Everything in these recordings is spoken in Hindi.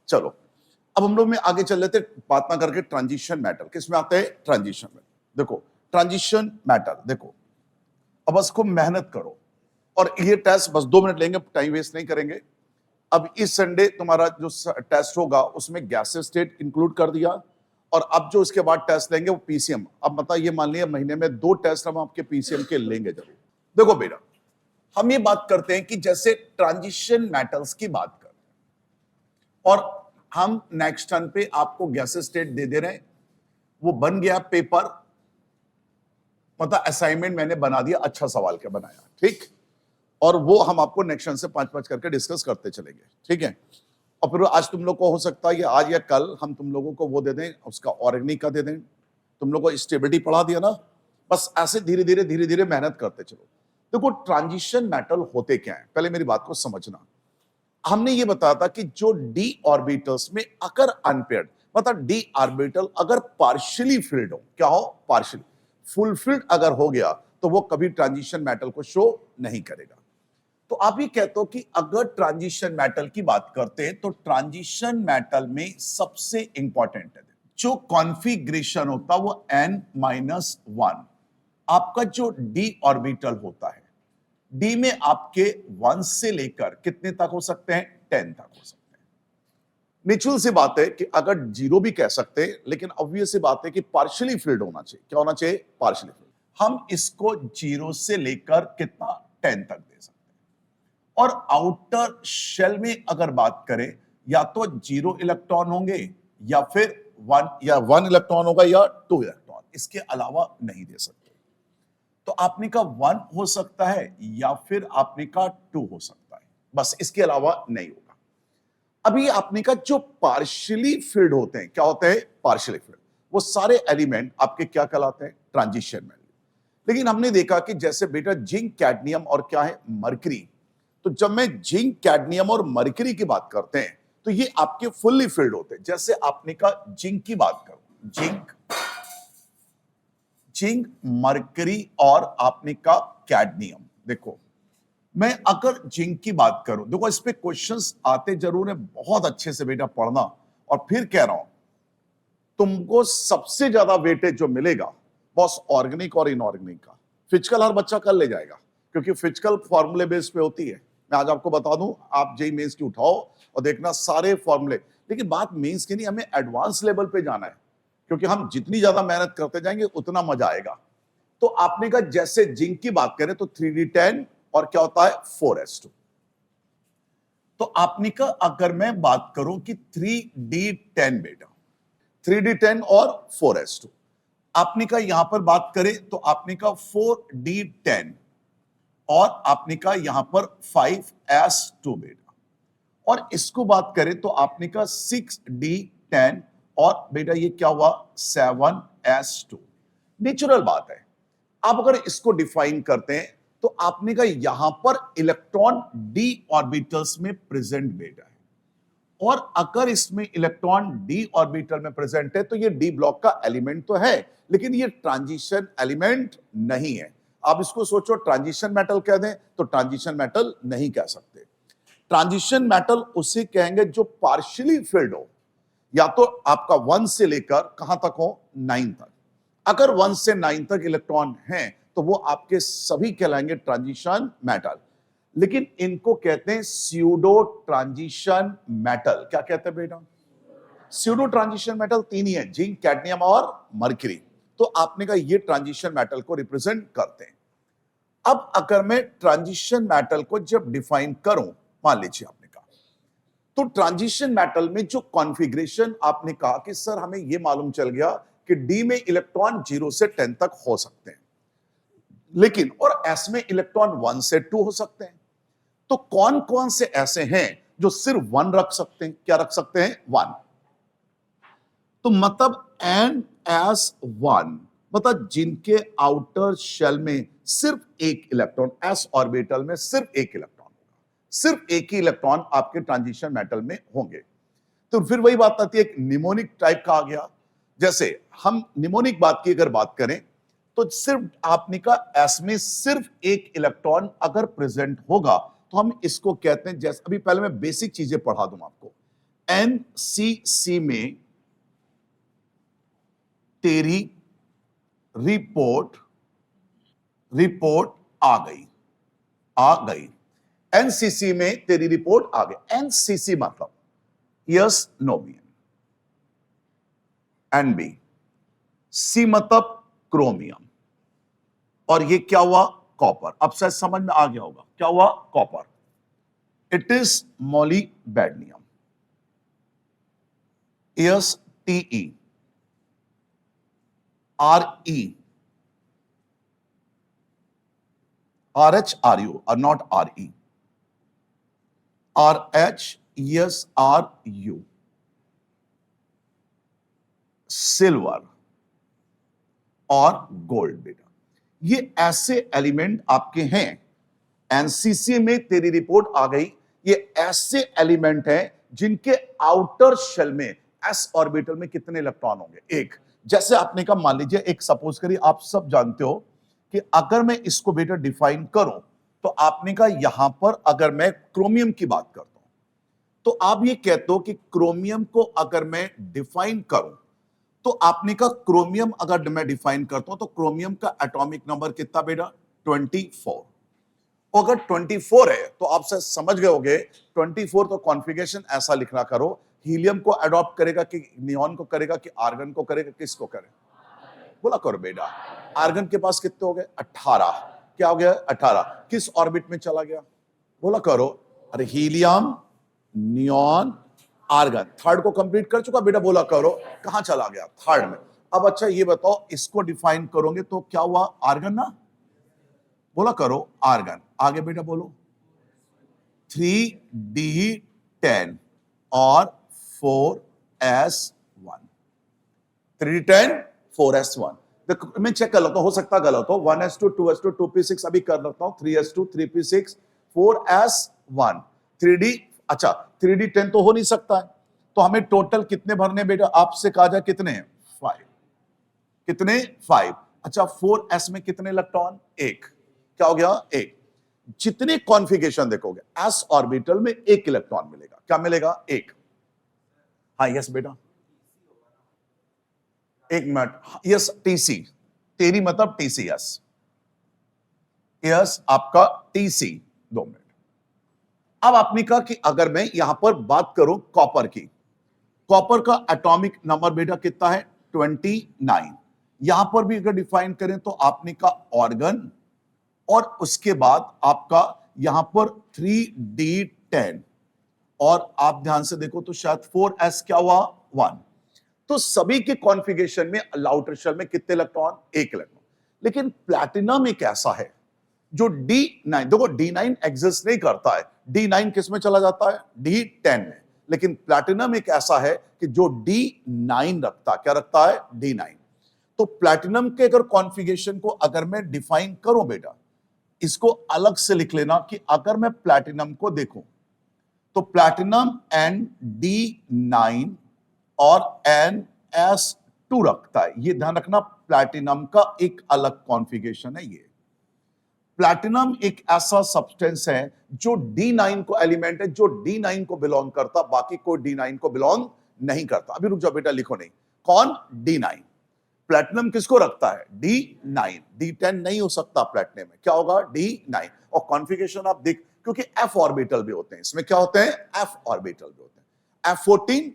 चलो अब हम लोग में आगे चल लेते बात ना करके ट्रांजिशन मेटल। किस में आते हैं? ट्रांजिशन में। देखो ट्रांजिशन मेटल, देखो अब बस को मेहनत करो और ये टेस्ट बस 2 मिनट लेंगे, टाइम वेस्ट नहीं करेंगे। अब इस संडे तुम्हारा जो टेस्ट होगा उसमें गैसेस स्टेट इंक्लूड कर दिया, और अब जो इसके बाद टेस्ट लेंगे वो पीसीएम। अब मतलब ये मान लिया महीने में 2 टेस्ट हम आपके पीसीएम के लेंगे जरूर। देखो बेटा, हम ये बात करते हैं कि जैसे ट्रांजिशन मेटल्स की बात करते हैं और हम नेक्स्ट टर्न पे आपको गैसेस स्टेट दे दे रहे हैं, वो बन गया पेपर, मतलब असाइनमेंट मैंने बना दिया, अच्छा सवाल क्या बनाया, ठीक, और वो हम आपको नेक्स्ट टर्न से 5-5 करके डिस्कस करते चलेंगे, ठीक है। और फिर आज तुम लोग को हो सकता है कि आज या कल हम तुम लोगों को वो दे दें, उसका ऑर्गेनिक का दे दें। तुम लोग को स्टेबिलिटी पढ़ा दिया ना, बस ऐसे धीरे धीरे मेहनत करते चलो। देखो ट्रांजिशन मेटल होते क्या है, पहले मेरी बात को समझना। हमने ये बताया था कि जो डी ऑर्बिटल्स में अगर अनपेयर्ड, मतलब डी ऑर्बिटल अगर पार्शियली फिल्ड हो, क्या हो? पार्शियली। फुलफिल्ड अगर हो गया तो वो कभी ट्रांजिशन मेटल को शो नहीं करेगा। तो आप ये कहते हो कि अगर ट्रांजिशन मेटल की बात करते हैं तो ट्रांजिशन मेटल में सबसे इंपॉर्टेंट है जो कॉन्फ़िगरेशन होता है वो n-1। आपका जो डी ऑर्बिटल होता है, डी में आपके 1 से लेकर कितने तक हो सकते हैं? 10 तक हो सकते हैं। नेचुरल सी बात है कि अगर 0 भी कह सकते हैं, लेकिन ऑब्वियस सी बात है कि पार्शियली फिल्ड होना चाहिए। क्या होना चाहिए? Partially field. हम इसको 0 से लेकर कितना? 10 तक दे सकते हैं। और आउटर शेल में अगर बात करें, या तो 0 इलेक्ट्रॉन होंगे या फिर 1 इलेक्ट्रॉन होगा या 2 इलेक्ट्रॉन, इसके अलावा नहीं दे सकते। तो आपने का 1 हो सकता है या फिर आपने का 2 हो सकता है, बस इसके अलावा नहीं होगा। अभी आपने का जो पार्शियली फिल्ड होते हैं, क्या होते हैं? Partially field. वो सारे एलिमेंट आपके क्या कहलाते हैं? ट्रांजिशन में। लेकिन हमने देखा कि जैसे बेटा जिंक, कैडमियम और क्या है? मरकरी। तो जब मैं जिंक, कैडमियम और मरकरी की बात करते हैं तो ये आपके फुल्ली फिल्ड होते हैं। जैसे आपने का जिंक की बात करो, जिंक, मरकरी और आपने का कैडमियम। देखो मैं अगर जिंक की बात करूं, देखो इस पे क्वेश्चंस आते जरूर है, बहुत अच्छे से बेटा पढ़ना। और फिर कह रहा हूं तुमको सबसे ज्यादा वेटेज जो मिलेगा बस ऑर्गेनिक और इनऑर्गेनिक का। फिजिकल हर बच्चा कर ले जाएगा क्योंकि फिजिकल फॉर्मूले बेस पे होती है। मैं आज आपको बता दूं, आप जेई मेंस की उठाओ और देखना सारे फॉर्मूले। लेकिन बात मेंस की नहीं, हमें एडवांस लेवल पे जाना है, क्योंकि हम जितनी ज्यादा मेहनत करते जाएंगे उतना मजा आएगा। तो आपने कहा जैसे जिंक की बात करें तो 3d10 और क्या होता है? 4s2। तो आपने कहा अगर मैं बात करूं कि 3d10 बेटा, 3d10 और 4s2, आपने कहा यहां पर बात करें तो आपने कहा 4d10 और आपने कहा यहां पर 5s2 बेटा, और इसको बात करें तो आपने कहा 6d10 और बेटा ये क्या हुआ? 7s2। नेचुरल बात है। आप अगर इसको डिफाइन करते हैं तो आपने कहा यहां पर इलेक्ट्रॉन डी ऑर्बिटल्स में प्रेजेंट बेटा है, और अगर इसमें इलेक्ट्रॉन डी ऑर्बिटल में प्रेजेंट है तो ये डी ब्लॉक का एलिमेंट तो है, लेकिन ये ट्रांजिशन एलिमेंट नहीं है। आप इसको सोचो ट्रांजिशन मेटल कह दें तो ट्रांजिशन मेटल नहीं कह सकते। ट्रांजिशन मेटल उसे कहेंगे जो पार्शियली फिल्ड हो, या तो आपका 1 से लेकर कहां तक हो? 9 तक। अगर 1 से 9 तक इलेक्ट्रॉन हैं तो वो आपके सभी कहलाएंगे ट्रांजिशन मेटल। लेकिन इनको कहते हैं स्यूडो ट्रांजिशन मेटल। क्या कहते हैं बेटा? स्यूडो ट्रांजिशन मेटल 3 ही है, जिंक, कैडमियम और मरकरी। तो आपने कहा ये ट्रांजिशन मेटल को रिप्रेजेंट करते हैं। अब अगर मैं ट्रांजिशन मेटल को जब डिफाइन करूं, मान लीजिए आपने कहा तो ट्रांजिशन मेटल में जो कॉन्फ़िगरेशन आपने कहा कि सर हमें यह मालूम चल गया कि डी में इलेक्ट्रॉन 0 से 10 तक हो सकते हैं, लेकिन और एस में इलेक्ट्रॉन 1 से 2 हो सकते हैं। तो कौन कौन से ऐसे हैं जो सिर्फ 1 रख सकते हैं? क्या रख सकते हैं? 1। तो मतलब n-1, मतलब जिनके आउटर शेल में सिर्फ एक इलेक्ट्रॉन, एस ऑर्बिटल में सिर्फ एक इलेक्ट्रॉन होगा, सिर्फ एक ही इलेक्ट्रॉन आपके ट्रांजिशन मेटल में होंगे। तो फिर वही बात आती है, एक निमोनिक टाइप का आ गया। जैसे हम निमोनिक बात की अगर बात करें तो सिर्फ आपने का एस में सिर्फ एक इलेक्ट्रॉन अगर प्रेजेंट होगा तो हम इसको कहते हैं, जैसे अभी पहले मैं बेसिक चीजें पढ़ा दूं आपको। एनसीसी में तेरी रिपोर्ट आ गई। एनसीसी में तेरी रिपोर्ट आ गई। एनसीसी मतलब यस नो मीन, एनबी, सी मतलब क्रोमियम, और ये क्या हुआ? कॉपर। अब शायद समझ में आ गया होगा क्या हुआ? Copper. It is molybdenum, S TE RE, RHRU or not RE, RHESRU, silver और गोल्ड। बेटा ये ऐसे एलिमेंट आपके हैं। एनसीसी में तेरी रिपोर्ट आ गई। ये ऐसे एलिमेंट हैं जिनके आउटर शेल में एस ऑर्बिटल में कितने इलेक्ट्रॉन होंगे? एक। जैसे आपने कहा, मान लीजिए एक सपोज करिए, आप सब जानते हो कि अगर मैं इसको बेटा डिफाइन करूं तो आपने कहा यहां पर अगर मैं क्रोमियम की बात करता हूं तो आप ये कहते हो कि क्रोमियम को अगर मैं डिफाइन करूं तो आपने कहा क्रोमियम अगर मैं डिफाइन करता हूं तो क्रोमियम का एटॉमिक नंबर कितना बेटा? 24। अगर 24 है तो आप शायद समझ गए होंगे 24 तो कॉन्फ़िगरेशन ऐसा लिखना करो, हीलियम को अडॉप्ट करेगा कि नियॉन को करेगा कि आर्गन को करेगा, किसको करे? बोला करो बेटा। आर्गन के पास कितने हो गए? 18। क्या हो गया? 18। किस ऑर्बिट में चला गया? बोला करो। अरे हीलियम, नियॉन, आर्गन, थर्ड को कंप्लीट कर चुका बेटा। बोला करो कहां चला गया? थर्ड में। अब अच्छा ये बताओ, इसको डिफाइन करोगे तो क्या हुआ? आर्गन ना? बोला करो आर्गन। आगे बेटा बोलो। 3D10 और 4s1। 3D10 4s1। मैं चेक कर लेता हूं, हो सकता गलत हो। 1s2 2s2 2p6 अभी कर लेता हूं। 3s2 3p6 4s1 3D। अच्छा 3D10 तो हो नहीं सकता है, तो हमें टोटल कितने भरने बेटा? आपसे कहा जाए कितने हैं? 5। कितने? 5। अच्छा 4s में कितने इलेक्ट्रॉन? एक। क्या हो गया? एक। जितने कॉन्फ़िगरेशन देखोगे एस ऑर्बिटल में एक इलेक्ट्रॉन मिलेगा। क्या मिलेगा? एक। हाँ यस बेटा, एक मिनट। यस टीसी, तेरी मतलब टीसी। यस यस आपका टीसी। 2 मिनट। अब आपने कहा कि अगर मैं यहां पर बात करूं कॉपर की, कॉपर का एटॉमिक नंबर बेटा कितना है? 29। यहां पर भी अगर डिफाइन करें तो आपने कहा ऑर्गन, और उसके बाद आपका यहां पर 3D10, और आप ध्यान से देखो तो शायद 4s क्या हुआ? 1। तो सभी के कॉन्फ़िगरेशन में आउटर शेल में कितने इलेक्ट्रॉन? एक इलेक्ट्रॉन। लेकिन प्लैटिनम एक ऐसा है जो D9, देखो D9 एग्जिस्ट नहीं करता है। D9 किस में चला जाता है? D10 में। लेकिन प्लैटिनम एक ऐसा है कि जो D9 रखता है। क्या रखता है? D9। तो प्लैटिनम के अगर कॉन्फ़िगरेशन को अगर मैं डिफाइन करूं बेटा, इसको अलग से लिख लेना कि अगर मैं प्लैटिनम को देखूं तो प्लैटिनम ND9 और NS2 रखता है। ये ध्यान रखना, प्लैटिनम का एक अलग कॉन्फ़िगरेशन है। ये प्लैटिनम एक ऐसा सब्सटेंस है जो D9 को एलिमेंट है, जो D9 को बिलोंग करता, बाकी कोई D9 को बिलोंग नहीं करता। अभी रुक जाओ बेटा, लिखो नहीं। कौन? D9। प्लैटिनम किसको रखता है? D9। D10 नहीं हो सकता प्लैटिनम में। क्या होगा? D9। और कॉन्फ़िगरेशन आप देख, क्योंकि f ऑर्बिटल भी होते हैं इसमें। क्या होते हैं? f ऑर्बिटल भी होते हैं। F14,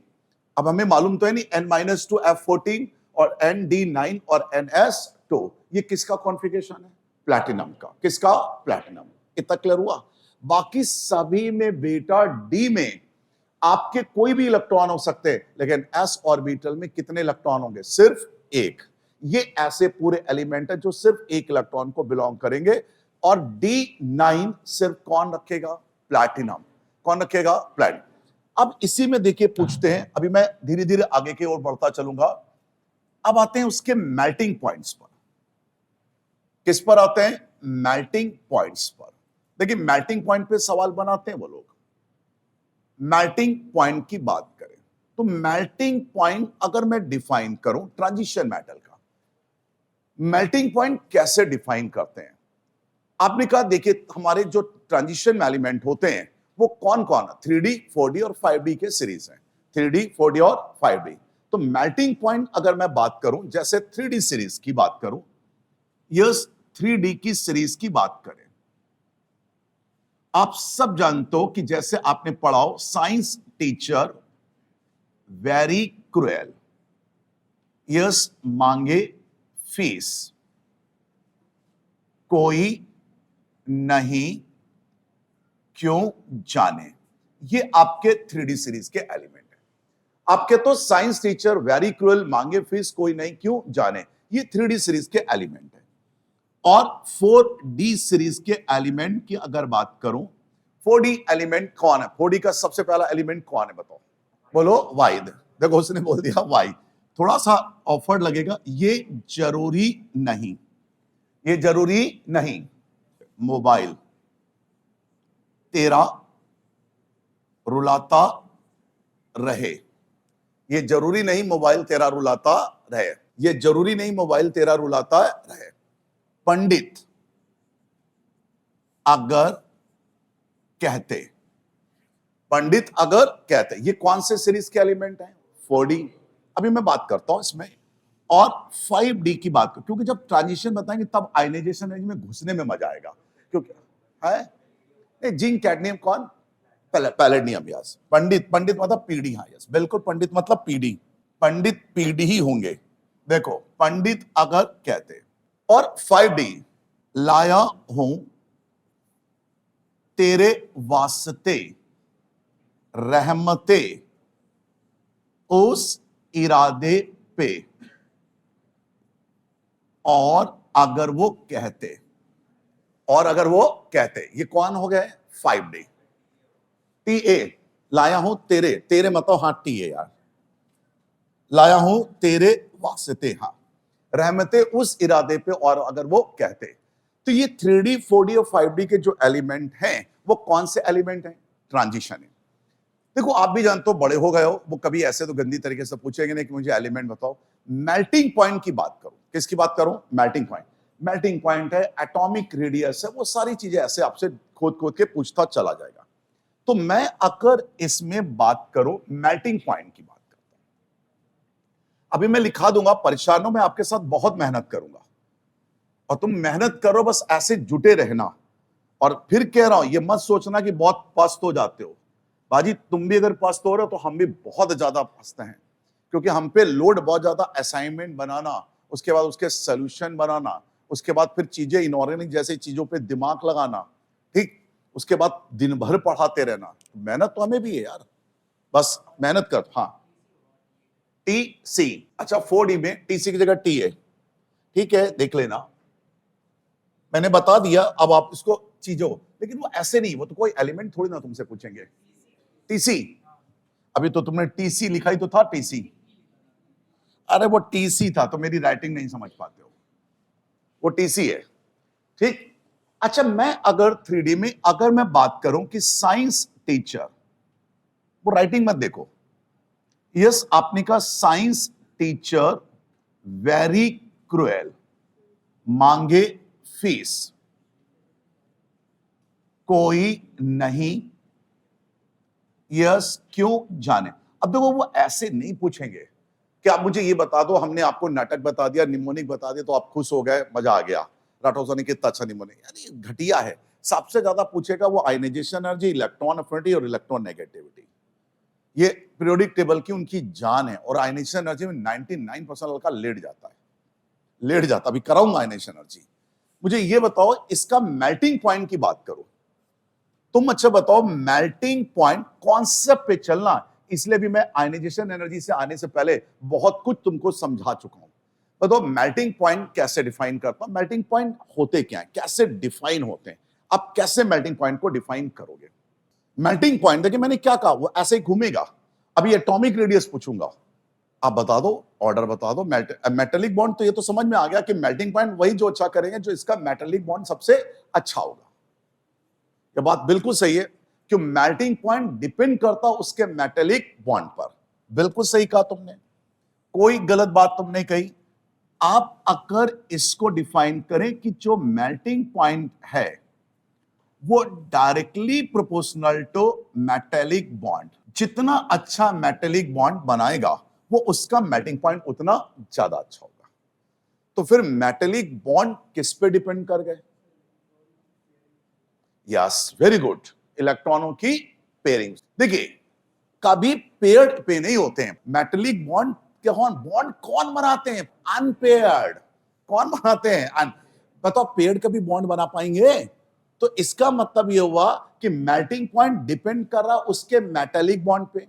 अब हमें मालूम तो है नहीं, N-2 F14 और ND9 और NS2, ये किसका कॉन्फ़िगरेशन है? प्लैटिनम का। किसका? प्लैटिनम। इतना क्लियर हुआ? बाकी सभी में बेटा D में आपके कोई भी इलेक्ट्रॉन हो सकते हैं, लेकिन s ऑर्बिटल में कितने इलेक्ट्रॉन होंगे? सिर्फ एक। ये ऐसे पूरे एलिमेंट है जो सिर्फ एक इलेक्ट्रॉन को बिलोंग करेंगे। और D9 सिर्फ कौन रखेगा? प्लैटिनम। कौन रखेगा? प्लैटिनम। अब इसी में देखिए पूछते हैं, अभी मैं धीरे धीरे आगे की ओर बढ़ता चलूंगा। अब आते हैं उसके मेल्टिंग पॉइंट्स पर। किस पर आते हैं? मेल्टिंग पॉइंट्स पर। देखिए मेल्टिंग पॉइंट पे सवाल बनाते हैं वो लोग। मेल्टिंग पॉइंट की बात करें तो मेल्टिंग पॉइंट अगर मैं डिफाइन करूं ट्रांजिशन मेटल का, मेल्टिंग पॉइंट कैसे डिफाइन करते हैं? आपने कहा देखिए हमारे जो ट्रांजिशन एलिमेंट होते हैं वो कौन कौन है? 3D 4D और 5D के सीरीज हैं। 3D 4D और 5D। तो मेल्टिंग पॉइंट अगर मैं बात करूं, जैसे 3D सीरीज की बात करूं, यस 3D की सीरीज की बात करें, आप सब जानते हो कि जैसे आपने पढ़ा हो, science teacher very cruel, yes मांगे फीस, कोई नहीं क्यों जाने। ये आपके 3D सीरीज के एलिमेंट है। आपके तो साइंस टीचर वेरी क्रूएल, मांगे फीस, कोई नहीं क्यों जाने, ये 3D सीरीज के एलिमेंट है। और 4D सीरीज के एलिमेंट की अगर बात करूं, 4D एलिमेंट कौन है? 4D का सबसे पहला एलिमेंट कौन है बताओ? बोलो वाई। देखो उसने बोल दिया वाई, थोड़ा सा ऑफर्ड लगेगा, ये जरूरी नहीं, ये जरूरी नहीं मोबाइल तेरा रुलाता रहे, ये जरूरी नहीं मोबाइल तेरा रुलाता रहे, ये जरूरी नहीं मोबाइल तेरा रुलाता रहे। पंडित अगर कहते, पंडित अगर कहते, ये कौन से सीरीज के एलिमेंट हैं? 4D। अभी मैं बात करता हूं इसमें, और 5D की बात करूं, क्योंकि जब ट्रांजिशन बताएंगे तब आयनाइजेशन एनर्जी में घुसने में मजा आएगा। क्योंकि है जिंक कैडमियम कौन? पैलेडियम। यस पंडित, पंडित मतलब पीढ़ी। हाँ यस बिल्कुल, पंडित मतलब पीढ़ी, पंडित पीढ़ी ही होंगे। देखो पंडित अगर कहते, और 5D लाया हूं तेरे वास्ते रहमते उस इरादे पे, और अगर वो कहते, और अगर वो कहते, ये कौन हो गए? 5D। TA लाया हूं तेरे, तेरे मतलब हाँ TA यार, लाया हूं तेरे वास्ते, हाँ रहमते उस इरादे पे, और अगर वो कहते। तो ये 3D 4D और 5D के जो एलिमेंट हैं वो कौन से एलिमेंट हैं? ट्रांजिशन है। देखो आप भी जानते हो, बड़े हो गए हो, वो कभी ऐसे तो गंदी तरीके से पूछेंगे नहीं कि मुझे एलिमेंट बताओ। मेल्टिंग पॉइंट की बात करूं, किसकी बात करूं? Melting point. मेल्टिंग पॉइंट है, एटॉमिक रेडियस है, वो सारी चीजें ऐसे आपसे खोद खोद के पूछता चला जाएगा। तो मैं अगर इसमें बात करूं मेल्टिंग पॉइंट की बात करता हूं, अभी मैं लिखा दूंगा, परेशान हो, मैं आपके साथ बहुत मेहनत करूंगा और तुम मेहनत करो, बस ऐसे जुटे रहना। और फिर कह रहा हूं, ये मत सोचना कि बहुत पस्त हो जाते हो। बाजी तुम भी अगर पस्त हो रहे हो तो हम भी बहुत ज्यादा पस्त हैं, क्योंकि हम पे लोड बहुत ज्यादा, असाइनमेंट बनाना, उसके बाद उसके सोल्यूशन बनाना, उसके बाद फिर चीजें इनऑर्गेनिक जैसी चीजों पे दिमाग लगाना, ठीक, उसके बाद दिन भर पढ़ाते रहना। मेहनत तो हमें भी है यार, बस मेहनत कर। हाँ TC, अच्छा 4D में TC की जगह T है, ठीक है देख लेना, मैंने बता दिया। अब आप इसको चीजों, लेकिन वो ऐसे नहीं, वो तो कोई एलिमेंट थोड़ी ना तुमसे पूछेंगे। TC, अभी तो तुमने TC लिखा ही तो था, TC, अरे वो TC था, तो मेरी राइटिंग नहीं समझ पाते हो, वो TC है, ठीक। अच्छा मैं अगर 3D में अगर मैं बात करूं कि साइंस टीचर, वो राइटिंग मत देखो, यस आपने कहा साइंस टीचर वेरी क्रूएल, मांगे फीस, कोई नहीं यस क्यों जाने। अब देखो वो ऐसे नहीं पूछेंगे कि आप मुझे ये बता दो, हमने आपको नाटक बता दिया, निमोनिक बता दिया तो आप खुश हो गए, मजा आ गया, राठौर ने कितना अच्छा निमोनिक, यानी घटिया है। सबसे ज्यादा पूछेगा वो आयनाइजेशन एनर्जी, इलेक्ट्रॉन अफिनिटी और इलेक्ट्रॉन नेगेटिविटी, ये पीरियोडिक टेबल की उनकी जान है। और आयनाइजेशन एनर्जी में 99% लड़का लेट जाता है, लेट जाता, अभी कराऊंगा आयनाइजेशन एनर्जी। मुझे ये बताओ इसका मेल्टिंग पॉइंट की बात करो, तुम अच्छा बताओ मेल्टिंग पॉइंट कॉन्सेप्ट पे चलना, इसलिए भी मैं आयनाइजेशन एनर्जी से आने से पहले बहुत कुछ तुमको समझा चुका हूं। बताओ मेल्टिंग पॉइंट कैसे डिफाइन करता हूं, मेल्टिंग पॉइंट होते क्या है, कैसे डिफाइन होते हैं, आप कैसे मेल्टिंग पॉइंट को डिफाइन करोगे? मेल्टिंग पॉइंट देखिए मैंने क्या कहा, वो ऐसे ही घूमेगा। अभी एटॉमिक रेडियस पूछूंगा, आप बता दो, ऑर्डर बता दो। मेटेलिक बॉन्ड तो ये तो समझ में आ गया कि मेल्टिंग पॉइंट वही जो अच्छा करेंगे जो इसका मेटेलिक बॉन्ड सबसे अच्छा होगा। ये बात बिल्कुल सही है कि मेल्टिंग पॉइंट डिपेंड करता उसके मेटेलिक बॉन्ड पर। बिल्कुल सही कहा तुमने, कोई गलत बात तुमने कही। आप अगर इसको डिफाइन करें कि जो मेल्टिंग पॉइंट है वो directly proportional to metallic bond, जितना अच्छा मेटेलिक बॉन्ड बनाएगा वो उसका मेल्टिंग पॉइंट उतना ज्यादा अच्छा होगा। तो फिर मेटेलिक बॉन्ड किस पे डिपेंड कर गए? यस, वेरी गुड, इलेक्ट्रॉनों की पेयरिंग। देखिए, कभी पेयर्ड पे नहीं होते हैं मेटेलिक बॉन्ड। बॉन्ड कौन बनाते हैं? अनपेयर्ड। कौन बनाते हैं? बताओ, पेयर्ड कभी बॉन्ड बना पाएंगे? तो इसका मतलब यह हुआ कि मेल्टिंग पॉइंट डिपेंड कर रहा है उसके मेटेलिक बॉन्ड पे,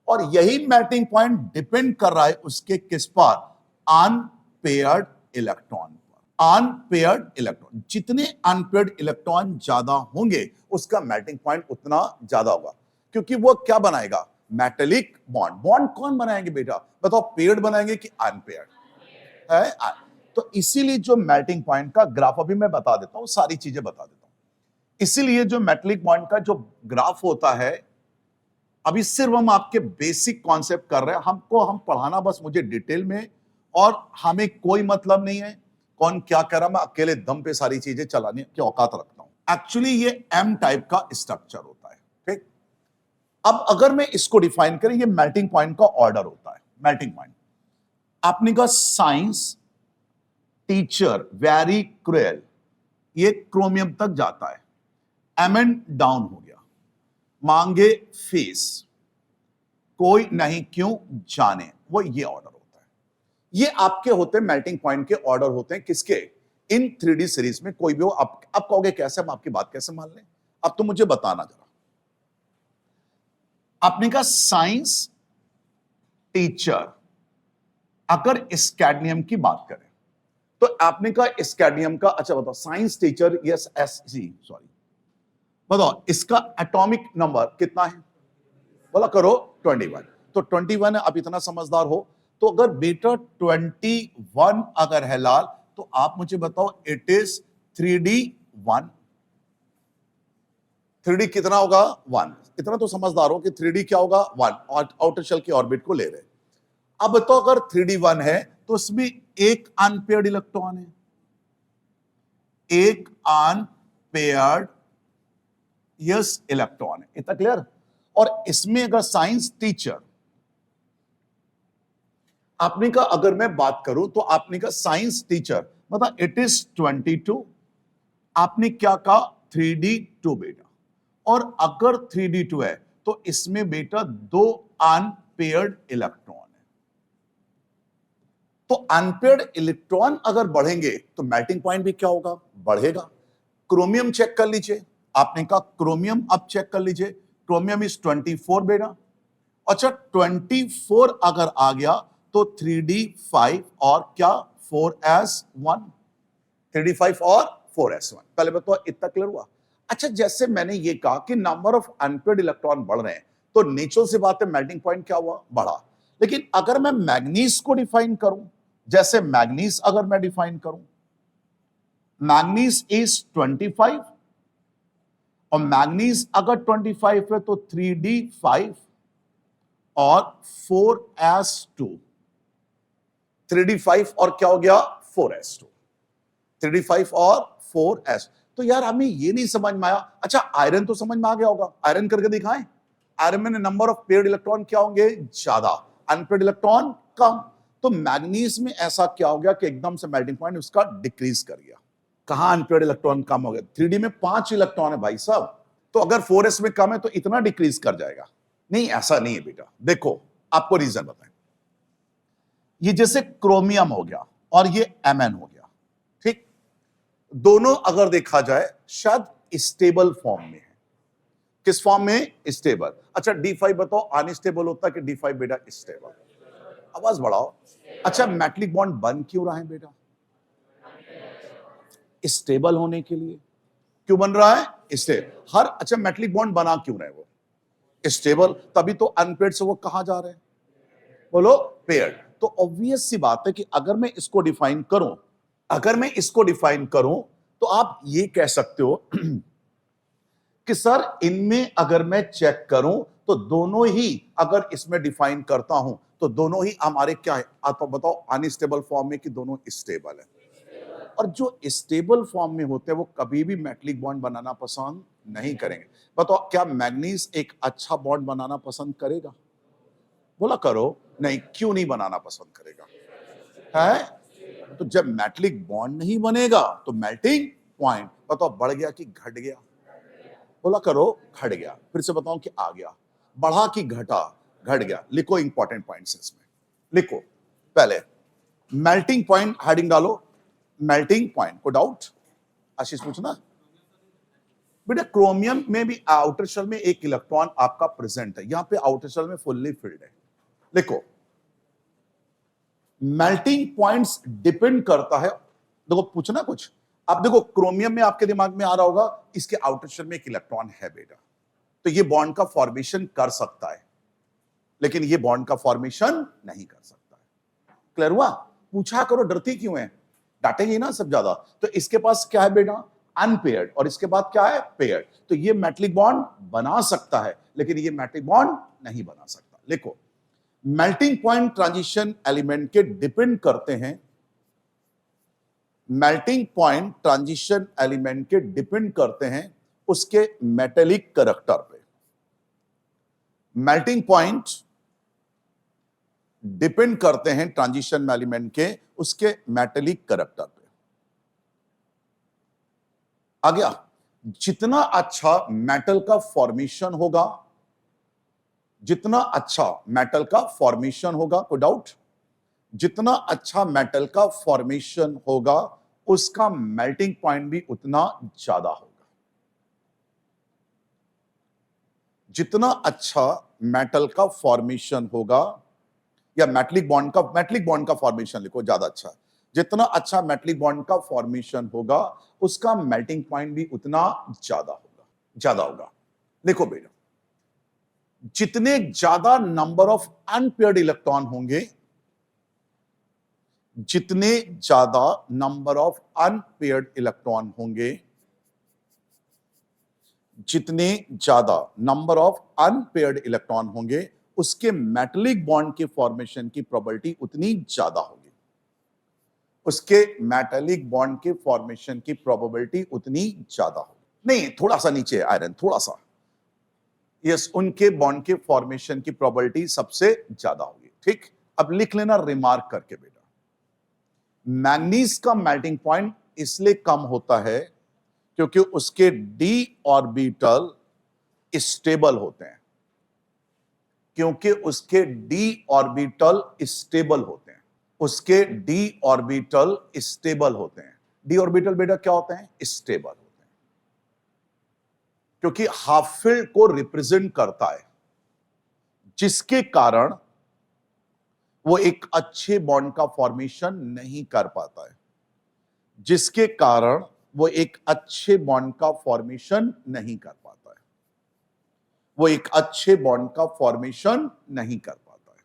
और यही मेल्टिंग पॉइंट डिपेंड कर रहा है उसके किस पर? अनपेयर्ड इलेक्ट्रॉन पर। अनपेयर्ड इलेक्ट्रॉन, जितने अनपेयर्ड इलेक्ट्रॉन ज्यादा होंगे उसका मेल्टिंग पॉइंट उतना ज्यादा होगा, क्योंकि वो क्या बनाएगा? Metallic bond. बॉन्ड कौन बनाएंगे बेटा? बताओ, पेयर्ड बनाएंगे कि अनपेयर्ड है? तो इसीलिए जो मेल्टिंग पॉइंट का ग्राफ, अभी मैं बता देता हूं, सारी चीजें बता देता हूं। इसीलिए जो मेटेलिक बॉन्ड का जो ग्राफ होता है, अभी सिर्फ हम आपके बेसिक कॉन्सेप्ट कर रहे हैं, हम पढ़ाना बस मुझे डिटेल में, और हमें कोई मतलब नहीं है कौन क्या कर रहा, मैं अकेले दम पे सारी चीजें चलाने की औकात रखता हूं। एक्चुअली ये एम टाइप का स्ट्रक्चर होता है, ठीक। अब अगर मैं इसको डिफाइन करें, ये मेल्टिंग पॉइंट का ऑर्डर होता है। मेल्टिंग पॉइंट, आपने कहा साइंस टीचर वेरी क्रूएल, ये क्रोमियम तक जाता है, एमन डाउन हो गया, मांगे फेस, कोई नहीं क्यों जाने, वो ये ऑर्डर होता है। ये आपके होते हैं मेल्टिंग पॉइंट के ऑर्डर होते हैं, किसके? इन 3D सीरीज में कोई भी हो। आप कहोगे कैसे, हम आपकी बात कैसे मान लें? अब तो मुझे बताना जरा। आपने कहा साइंस टीचर, अगर इस कैडमियम की बात करें तो आपने कहा इस कैडमियम का, अच्छा बताओ, science teacher, yes, S G, sorry, बताओ इसका एटॉमिक नंबर कितना है? बोला करो 21। तो 21 है। आप इतना समझदार हो तो अगर बेटा 21 अगर है लाल, तो आप मुझे बताओ इट इज 3D1। 3D कितना होगा? 1। इतना तो समझदार हो कि 3D क्या होगा? 1, और आउटर शेल की ऑर्बिट को ले रहे। अब बताओ, अगर 3D1 है तो इसमें एक अनपेयर्ड इलेक्ट्रॉन है, एक अनपेयर्ड यस इलेक्ट्रॉन है। इतना क्लियर? और इसमें अगर साइंस टीचर, आपने कहा, अगर मैं बात करूं तो आपने कहा साइंस टीचर मतलब इट इज 22। आपने क्या कहा? 3D2 बेटा। और अगर 3D2 है तो इसमें बेटा दो अनपेयर्ड इलेक्ट्रॉन है। तो अनपेयर्ड इलेक्ट्रॉन अगर बढ़ेंगे तो मेल्टिंग पॉइंट भी क्या होगा? बढ़ेगा। क्रोमियम चेक कर लीजिए। आपने कहा क्रोमियम, अब चेक कर लीजिए, क्रोमियम इज 24 बेटा। अच्छा, 24 अगर आ गया तो 3D5 और क्या 4s1। 3D5 और 4s1। पहले बताओ, इतना क्लियर हुआ? अच्छा, जैसे मैंने ये कहा कि नंबर ऑफ अनपेयर्ड इलेक्ट्रॉन बढ़ रहे हैं तो नेचुरल सी बात है मेल्टिंग पॉइंट क्या हुआ? बढ़ा। लेकिन अगर मैं मैग्नीज को डिफाइन करूं, जैसे मैग्नीज अगर मैं डिफाइन करूं, मैग्नीज इज 25, और मैग्नीज अगर 25 है तो 3D5 और 4s2। 3D5 और क्या हो गया? 4s2। 3D5 और 4s। तो यार हमें ये नहीं समझ में आया। अच्छा, आयरन तो समझ में आ गया होगा, आयरन करके दिखाएं। आयरन में नंबर ऑफ पेयर्ड इलेक्ट्रॉन क्या होंगे? ज्यादा, अनपेयर्ड इलेक्ट्रॉन कम। तो मैग्नीज में ऐसा क्या हो गया कि एकदम से मेल्टिंग पॉइंट उसका डिक्रीज कर गया। कहां अनपेयर्ड इलेक्ट्रॉन कम हो गया? 3D में 5 इलेक्ट्रॉन है भाई साहब, तो अगर 4s में कम है तो इतना डिक्रीज कर जाएगा? नहीं, ऐसा नहीं है बेटा। देखो, आपको रीजन बताएं। ये जैसे क्रोमियम हो गया और ये Mn हो गया, ठीक। दोनों अगर देखा जाए शायद स्टेबल फॉर्म में है। किस फॉर्म में? स्टेबल। अच्छा, D5 बताओ, अनस्टेबल होता कि D5 बेटा स्टेबल? आवाज बढ़ाओ। अच्छा, मेटलिक बॉन्ड बन क्यों रहा है बेटा? स्टेबल होने के लिए। क्यों बन रहा है? स्टेबल। हर, अच्छा, मेटलिक बॉन्ड बना क्यों रहे वो? स्टेबल। तभी तो अनपेयर्ड से वो कहां जा रहे हैं? बोलो, पेयर्ड। तो ऑब्वियस सी बात है कि अगर मैं इसको डिफाइन करूं, तो आप ये कह सकते हो कि सर इनमें अगर मैं चेक करूं तो दोनों ही, अगर इसमें डिफाइन करता हूं तो दोनों ही हमारे क्या है? आप बताओ, अनस्टेबल फॉर्म में कि दोनों स्टेबल है? और जो स्टेबल फॉर्म में होते हैं वो कभी भी मेटलिक बॉन्ड बनाना पसंद नहीं करेंगे। बताओ क्या मैग्नीज एक अच्छा बॉन्ड बनाना पसंद करेगा? बोला करो नहीं, क्यों नहीं बनाना पसंद करेगा? है तो जब मेटलिक बॉन्ड नहीं बनेगा तो मेल्टिंग पॉइंट बताओ बढ़ गया कि घट गया? बोला करो घट गया। फिर से बताऊं कि आ गया, बढ़ा कि घटा? घट गया। लिखो इंपॉर्टेंट पॉइंट्स इसमें, लिखो पहले मेल्टिंग पॉइंट, हेडिंग डालो मेल्टिंग पॉइंट। को डाउट? आशीष पूछना बेटा, क्रोमियम में भी आउटर शेल में एक इलेक्ट्रॉन आपका प्रेजेंट है, यहां पे आउटर शेल में फुल्ली फिल्ड है। लिखो मेल्टिंग पॉइंट्स डिपेंड करता है, देखो पूछना कुछ। अब देखो क्रोमियम में आपके दिमाग में आ रहा होगा इसके आउटर शेल में एक इलेक्ट्रॉन है बेटा, तो ये बॉन्ड का फॉर्मेशन कर सकता है, लेकिन ये बॉन्ड का फॉर्मेशन नहीं कर सकता है। क्लियर हुआ? पूछा करो, डरती क्यों है? डांटेंगे ना सब ज्यादा। तो इसके पास क्या है बेटा? अनपेयर्ड, और इसके बाद क्या है? पेयर्ड। तो ये मेटलिक बॉन्ड बना सकता है, लेकिन ये मेटलिक बॉन्ड नहीं बना सकता। लिखो मेल्टिंग पॉइंट ट्रांजिशन एलिमेंट के डिपेंड करते हैं, मेल्टिंग पॉइंट ट्रांजिशन एलिमेंट के डिपेंड करते हैं उसके मेटेलिक कैरेक्टर पे। मेल्टिंग पॉइंट डिपेंड करते हैं ट्रांजिशन एलिमेंट के उसके मेटेलिक कैरेक्टर पे। आ गया? जितना अच्छा मेटल का फॉर्मेशन होगा, जितना अच्छा मेटल का फॉर्मेशन होगा, कोई डाउट? जितना अच्छा मेटल का फॉर्मेशन होगा उसका मेल्टिंग पॉइंट भी उतना ज्यादा होगा। जितना अच्छा मेटल का फॉर्मेशन होगा, या मेटलिक बॉन्ड का फॉर्मेशन लिखो ज्यादा अच्छा, जितना अच्छा मेटलिक बॉन्ड का फॉर्मेशन होगा उसका मेल्टिंग पॉइंट भी उतना ज्यादा होगा। लिखो बेटा, जितने ज्यादा नंबर ऑफ अनपेयर्ड इलेक्ट्रॉन होंगे, जितने ज्यादा नंबर ऑफ अनपेयर्ड इलेक्ट्रॉन होंगे, जितने ज्यादा नंबर ऑफ अनपेयर्ड इलेक्ट्रॉन होंगे उसके मेटलिक बॉन्ड के फॉर्मेशन की प्रोबेबिलिटी उतनी ज्यादा होगी। उसके मेटलिक बॉन्ड के फॉर्मेशन की प्रोबेबिलिटी उतनी ज्यादा होगी। नहीं, थोड़ा सा नीचे आयरन, थोड़ा सा, यस, उनके बॉन्ड के फॉर्मेशन की प्रोबेबिलिटी सबसे ज्यादा होगी। ठीक, अब लिख लेना रिमार्क करके बेटा, मैग्नीज का मेल्टिंग पॉइंट इसलिए कम होता है क्योंकि उसके डी ऑर्बिटल स्टेबल होते हैं, क्योंकि उसके डी ऑर्बिटल स्टेबल होते हैं, उसके डी ऑर्बिटल स्टेबल होते हैं। डी ऑर्बिटल बेटा क्या होते हैं? स्टेबल होते हैं, क्योंकि हाफ फील्ड को रिप्रेजेंट करता है, जिसके कारण वो एक अच्छे बॉन्ड का फॉर्मेशन नहीं कर पाता है, जिसके कारण वो एक अच्छे बॉन्ड का फॉर्मेशन नहीं कर पाता है, वो एक अच्छे बॉन्ड का फॉर्मेशन नहीं कर पाता है।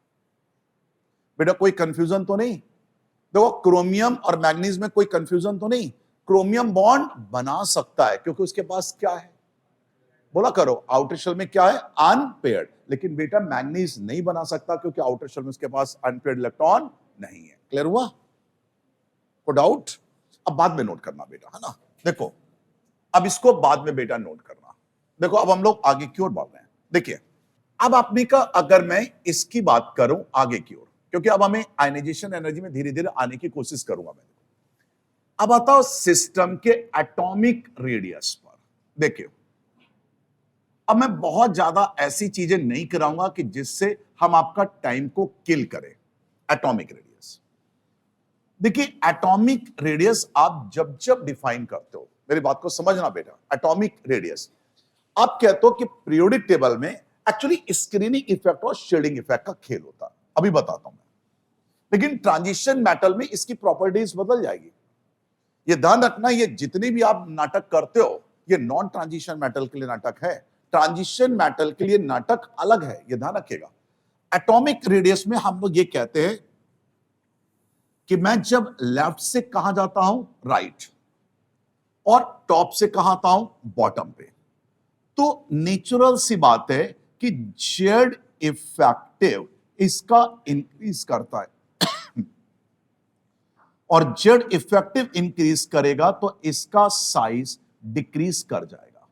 बेटा कोई कंफ्यूजन तो नहीं? देखो क्रोमियम और मैग्नीज में कोई कंफ्यूजन तो नहीं? क्रोमियम बॉन्ड बना सकता है क्योंकि उसके पास क्या है? बोला करो, आउटर शेल में क्या है? अनपेयर्ड। लेकिन बेटा मैग्नीज नहीं बना सकता क्योंकि आउटर शेल में उसके पास अनपेयर्ड इलेक्ट्रॉन नहीं है। क्लियर हुआ? को डाउट? अब बाद में नोट करना बेटा, है ना? देखो अब इसको बाद में बेटा नोट करना। देखो अब हम लोग आगे की ओर बढ़ रहे हैं। देखिए अब आपने का, अगर मैं इसकी बात करूं आगे की ओर, क्योंकि अब हमें आयनाइजेशन एनर्जी में धीरे धीरे आने की कोशिश करूंगा मैं। अब आता हूं सिस्टम के एटॉमिक रेडियस पर। देखिए अब मैं बहुत ज्यादा ऐसी चीजें नहीं कराऊंगा कि जिससे हम आपका टाइम को किल करें। एटॉमिक रेडियस, देखिए एटॉमिक रेडियस आप जब जब डिफाइन करते हो, मेरी बात को समझना बेटा, एटॉमिक रेडियस आप कहते हो कि पीरियोडिक टेबल में एक्चुअली स्क्रीनिंग इफेक्ट और शेडिंग इफेक्ट का खेल होता है, अभी बताता हूं मैं। लेकिन ट्रांजिशन मेटल में इसकी प्रॉपर्टीज बदल जाएगी। ये ध्यान रखना, ये जितने भी आप नाटक करते हो ये नॉन ट्रांजिशन मेटल के लिए नाटक है, ट्रांजिशन मेटल के लिए नाटक अलग है, ये ध्यान रखिएगा। एटॉमिक रेडियस में हम लोग ये कहते हैं कि मैं जब लेफ्ट से कहां जाता हूं? राइट, और टॉप से कहां आता हूं? बॉटम पे, तो नेचुरल सी बात है कि जेड इफेक्टिव इसका इंक्रीज करता है और जेड इफेक्टिव इंक्रीज करेगा तो इसका साइज डिक्रीज कर जाएगा।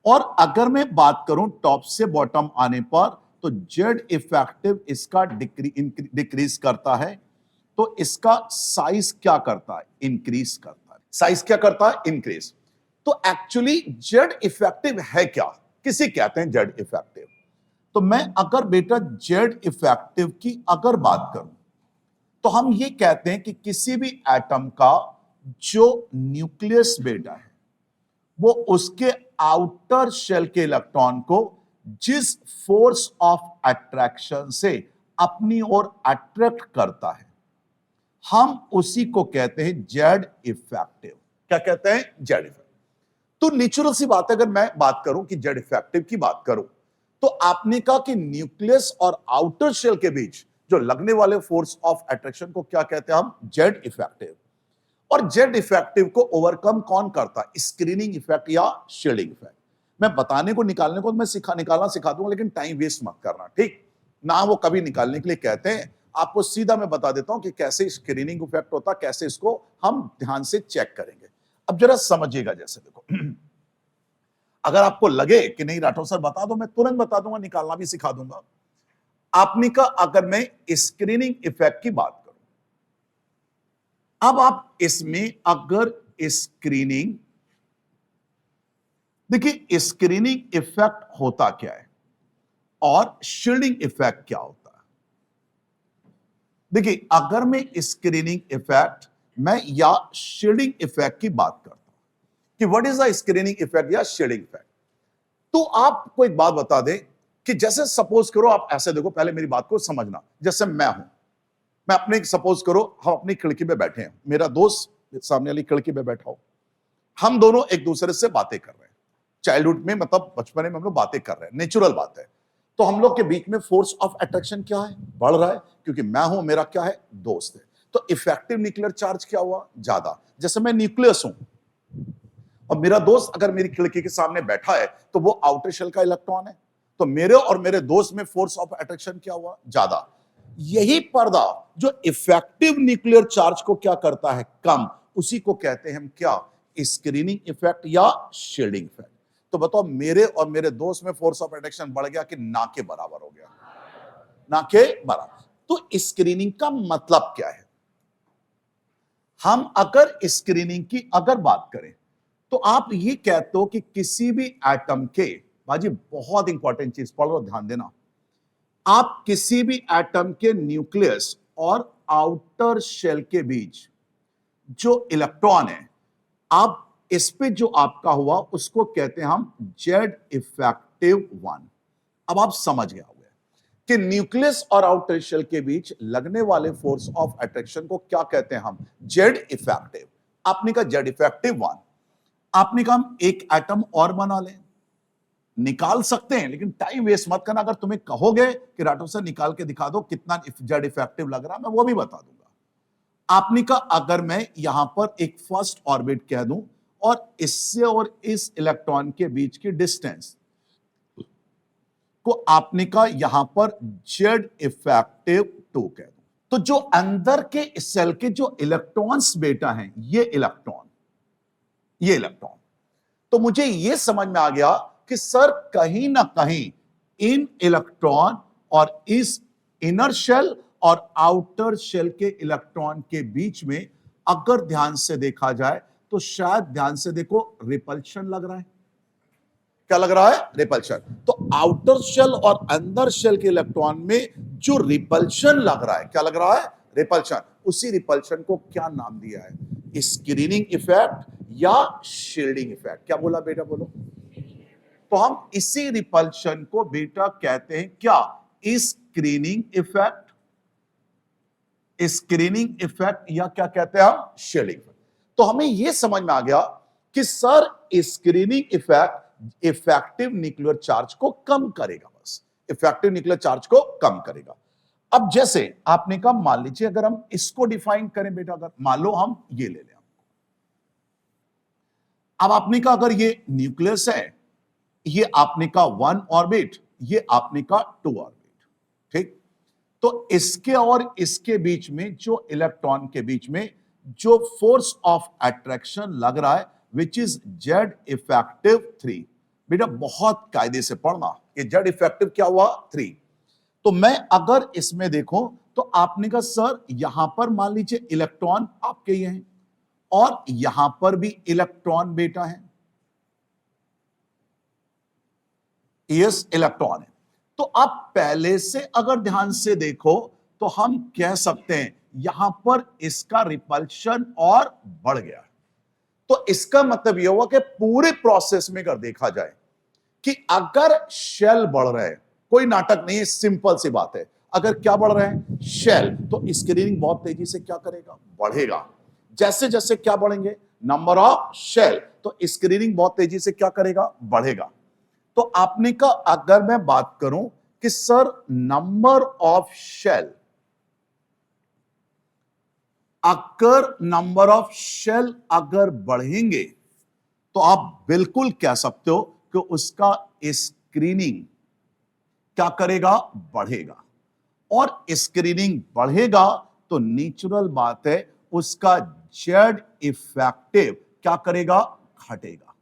और अगर मैं बात करूं टॉप से बॉटम आने पर तो जेड इफेक्टिव इसका डिक्रीज करता है, तो इसका साइज क्या करता है? इंक्रीज करता है। साइज क्या करता है? इंक्रीज। तो एक्चुअली जेड इफेक्टिव है क्या? किसे कहते हैं जेड इफेक्टिव? तो मैं अगर बेटा जेड इफेक्टिव की अगर बात करूं तो हम ये कहते हैं कि किसी भी एटम का जो न्यूक्लियस बेटा है वो उसके आउटर शेल के इलेक्ट्रॉन को जिस फोर्स ऑफ अट्रैक्शन से अपनी ओर अट्रैक्ट करता है, हम उसी को कहते हैं जेड इफेक्टिव। क्या कहते हैं? Z effective. तो नेचुरल सी बात है, अगर मैं बात करूं कि जेड इफेक्टिव की बात करूं तो आपने कहा कि न्यूक्लियस और आउटर शेल के बीच जो लगने वाले फोर्स ऑफ अट्रैक्शन को क्या कहते हैं? हम जेड इफेक्टिव। और जेड इफेक्टिव को ओवरकम कौन करता है? स्क्रीनिंग इफेक्ट या शील्डिंग इफेक्ट। मैं बताने को निकालने को मैं निकालना सिखा दूंगा, लेकिन टाइम वेस्ट मत करना, ठीक ना? वो कभी निकालने के लिए कहते हैं, आपको सीधा मैं बता देता हूं कि कैसे स्क्रीनिंग इफेक्ट होता, कैसे इसको हम ध्यान से चेक करेंगे। अब जरा समझिएगा, जैसे देखो अगर आपको लगे कि नहीं राठौर सर बता दो, मैं तुरंत बता दूंगा, निकालना भी सिखा दूंगा। आपने कहा अगर मैं स्क्रीनिंग इफेक्ट की बात करूं, अब आप इसमें अगर स्क्रीनिंग, देखिए स्क्रीनिंग इफेक्ट होता क्या है और शील्डिंग इफेक्ट क्या होता है। देखिए अगर मैं स्क्रीनिंग इफेक्ट मैं या शील्डिंग इफेक्ट की बात करता हूं कि what is the screening effect या शील्डिंग इफेक्ट, तो आपको एक बात बता दें कि जैसे सपोज करो, आप ऐसे देखो, पहले मेरी बात को समझना। जैसे मैं हूं, मैं अपने सपोज करो हम अपनी खिड़की पे बैठे हैं, मेरा दोस्त सामने वाली खिड़की पे बैठा हो, हम दोनों एक दूसरे से बातें कर रहे हैं। चाइल्डहुड में मतलब बचपन में हम लोग बातें कर रहे हैं, नेचुरल बात है। तो हम लोग के बीच में फोर्स ऑफ अट्रैक्शन क्या है? बढ़ रहा है, क्योंकि मैं हूं, मेरा क्या है? दोस्त है। तो इफेक्टिव न्यूक्लियर चार्ज क्या हुआ? ज्यादा। जैसे मैं न्यूक्लियस हूं और मेरा दोस्त अगर मेरी खिड़की के सामने बैठा है तो वो आउटर शेल का इलेक्ट्रॉन है, तो मेरे और मेरे दोस्त में फोर्स ऑफ अट्रैक्शन क्या हुआ? ज्यादा। यही पर्दा जो इफेक्टिव न्यूक्लियर चार्ज को क्या करता है? कम। उसी को कहते हैं हम क्या? स्क्रीनिंग इफेक्ट या शील्डिंग इफेक्ट। तो बताओ मेरे और मेरे दोस्त में फोर्स ऑफ अट्रैक्शन बढ़ गया कि ना के बराबर हो गया? ना के बराबर। तो स्क्रीनिंग का मतलब क्या है? हम अगर स्क्रीनिंग की अगर बात करें तो आप ये कहते हो कि किसी भी एटम के, बाजी बहुत इंपॉर्टेंट चीज पढ़ लो, ध्यान देना, आप किसी भी एटम के न्यूक्लियस और आउटर शेल के बीच जो इलेक्ट्रॉन है, आप इस पे जो आपका हुआ उसको कहते हैं हम जेड इफेक्टिव 1। अब आप समझ गए होंगे कि न्यूक्लियस और आउटर शेल के बीच लगने वाले फोर्स ऑफ अट्रैक्शन को क्या कहते हैं? हम जेड इफेक्टिव। आपने कहा जेड इफेक्टिव 1। आपने कहा हम एक एटम और बना लें, निकाल सकते हैं, लेकिन टाइम वेस्ट मत करना। अगर तुम्हें कहोगे कि राठौर सर निकाल के दिखा दो कितना जेड इफेक्टिव लग रहा है, मैं वो भी बता दूंगा। आपने कहा अगर मैं यहां पर एक फर्स्ट ऑर्बिट कह दूं और इससे और इस इलेक्ट्रॉन के बीच की डिस्टेंस को आपने कहा यहां पर जेड इफेक्टिव 2 कह दूं, तो जो अंदर के सेल के जो इलेक्ट्रॉन्स बेटा हैं, ये इलेक्ट्रॉन, तो मुझे यह समझ में आ गया कि सर कहीं ना कहीं इन इलेक्ट्रॉन और इस इनर शेल और आउटर शेल के इलेक्ट्रॉन के बीच में अगर ध्यान से देखा जाए तो शायद, ध्यान से देखो, रिपल्शन लग रहा है। क्या लग रहा है? रिपल्शन। तो आउटर शेल और अंदर शेल के इलेक्ट्रॉन में जो रिपल्शन लग रहा है, क्या लग रहा है? रिपल्शन। उसी रिपल्शन को क्या नाम दिया है? स्क्रीनिंग इफेक्ट या शील्डिंग इफेक्ट। क्या बोला बेटा? बोलो। तो हम इसी रिपल्शन को बेटा कहते हैं क्या? स्क्रीनिंग इफेक्ट, स्क्रीनिंग इफेक्ट, या क्या कहते हैं हम? Shielding effect. तो हमें यह समझ में आ गया कि sir screening effect effective nuclear charge को कम करेगा, बस इफेक्टिव न्यूक्लियर चार्ज को कम करेगा। अब जैसे आपने कहा, मान लीजिए अगर हम इसको डिफाइन करें बेटा, अगर मान लो हम ये ले लें, अब आपने कहा अगर ये न्यूक्लियस है, ये आपने कहा 1 ऑर्बिट, ये आपने कहा 2 ऑर्बिट, ठीक? तो इसके और इसके बीच में जो इलेक्ट्रॉन के बीच में जो फोर्स ऑफ अट्रैक्शन लग रहा है विच इज जेड इफेक्टिव 3। बेटा बहुत कायदे से पढ़ना कि जेड इफेक्टिव क्या हुआ 3। तो मैं अगर इसमें देखूं तो आपने कहा सर यहां पर मान लीजिए इलेक्ट्रॉन आपके ये हैं और यहां पर भी इलेक्ट्रॉन बेटा है, यस इलेक्ट्रॉन है। तो आप पहले से अगर ध्यान से देखो तो हम कह सकते हैं यहां पर इसका रिपल्शन और बढ़ गया। तो इसका मतलब यह हुआ कि पूरे प्रोसेस में अगर देखा जाए कि अगर शेल बढ़ रहा है, कोई नाटक नहीं है, सिंपल सी बात है, अगर क्या बढ़ रहा है शेल, तो स्क्रीनिंग बहुत तेजी से क्या करेगा बढ़ेगा। जैसे जैसे क्या बढ़ेंगे नंबर ऑफ शेल, तो स्क्रीनिंग बहुत तेजी से क्या करेगा बढ़ेगा। तो आपने कहा अगर मैं बात करूं कि सर नंबर ऑफ शेल, अगर नंबर ऑफ शेल अगर बढ़ेंगे तो आप बिल्कुल कह सकते हो कि उसका स्क्रीनिंग क्या करेगा बढ़ेगा। और स्क्रीनिंग बढ़ेगा तो नेचुरल बात है उसका जेड इफेक्टिव क्या करेगा घटेगा।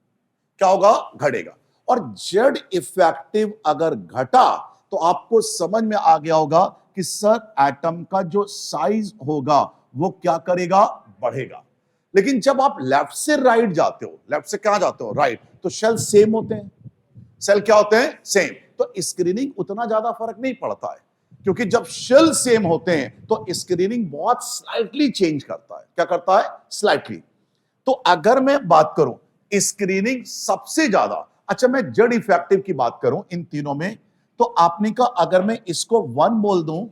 क्या होगा घटेगा। और जेड इफेक्टिव अगर घटा तो आपको समझ में आ गया होगा कि सर एटम का जो साइज होगा वो क्या करेगा बढ़ेगा। लेकिन जब आप लेफ्ट से राइट जाते हो, लेफ्ट से कहां जाते हो राइट, तो शेल सेम होते हैं। शेल क्या होते हैं सेम। तो स्क्रीनिंग उतना ज्यादा फर्क नहीं पड़ता है, क्योंकि जब शेल सेम होते हैं तो स्क्रीनिंग बहुत स्लाइटली चेंज करता है। क्या करता है स्लाइटली। तो अगर मैं बात करूं स्क्रीनिंग सबसे ज्यादा, अच्छा मैं जेड इफेक्टिव की बात करूं इन तीनों में, तो आपने कहा अगर मैं इसको 1 बोल दूं,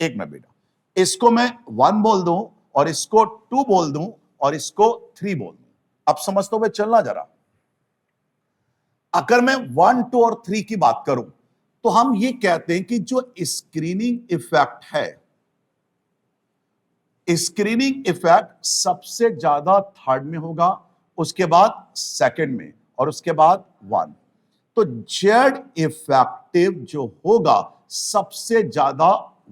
एक मिनट बेटा, इसको मैं 1 बोल दूं और इसको 2 बोल दूं और इसको 3 बोल दूं, अब समझते हुए चलना जरा। अगर मैं 1, 2 और 3 की बात करूं तो हम ये कहते हैं कि जो स्क्रीनिंग इफेक्ट है, स्क्रीनिंग इफेक्ट सबसे ज्यादा थर्ड में होगा, उसके बाद सेकंड में और उसके बाद 1। तो जेड इफेक्टिव जो होगा सबसे ज्यादा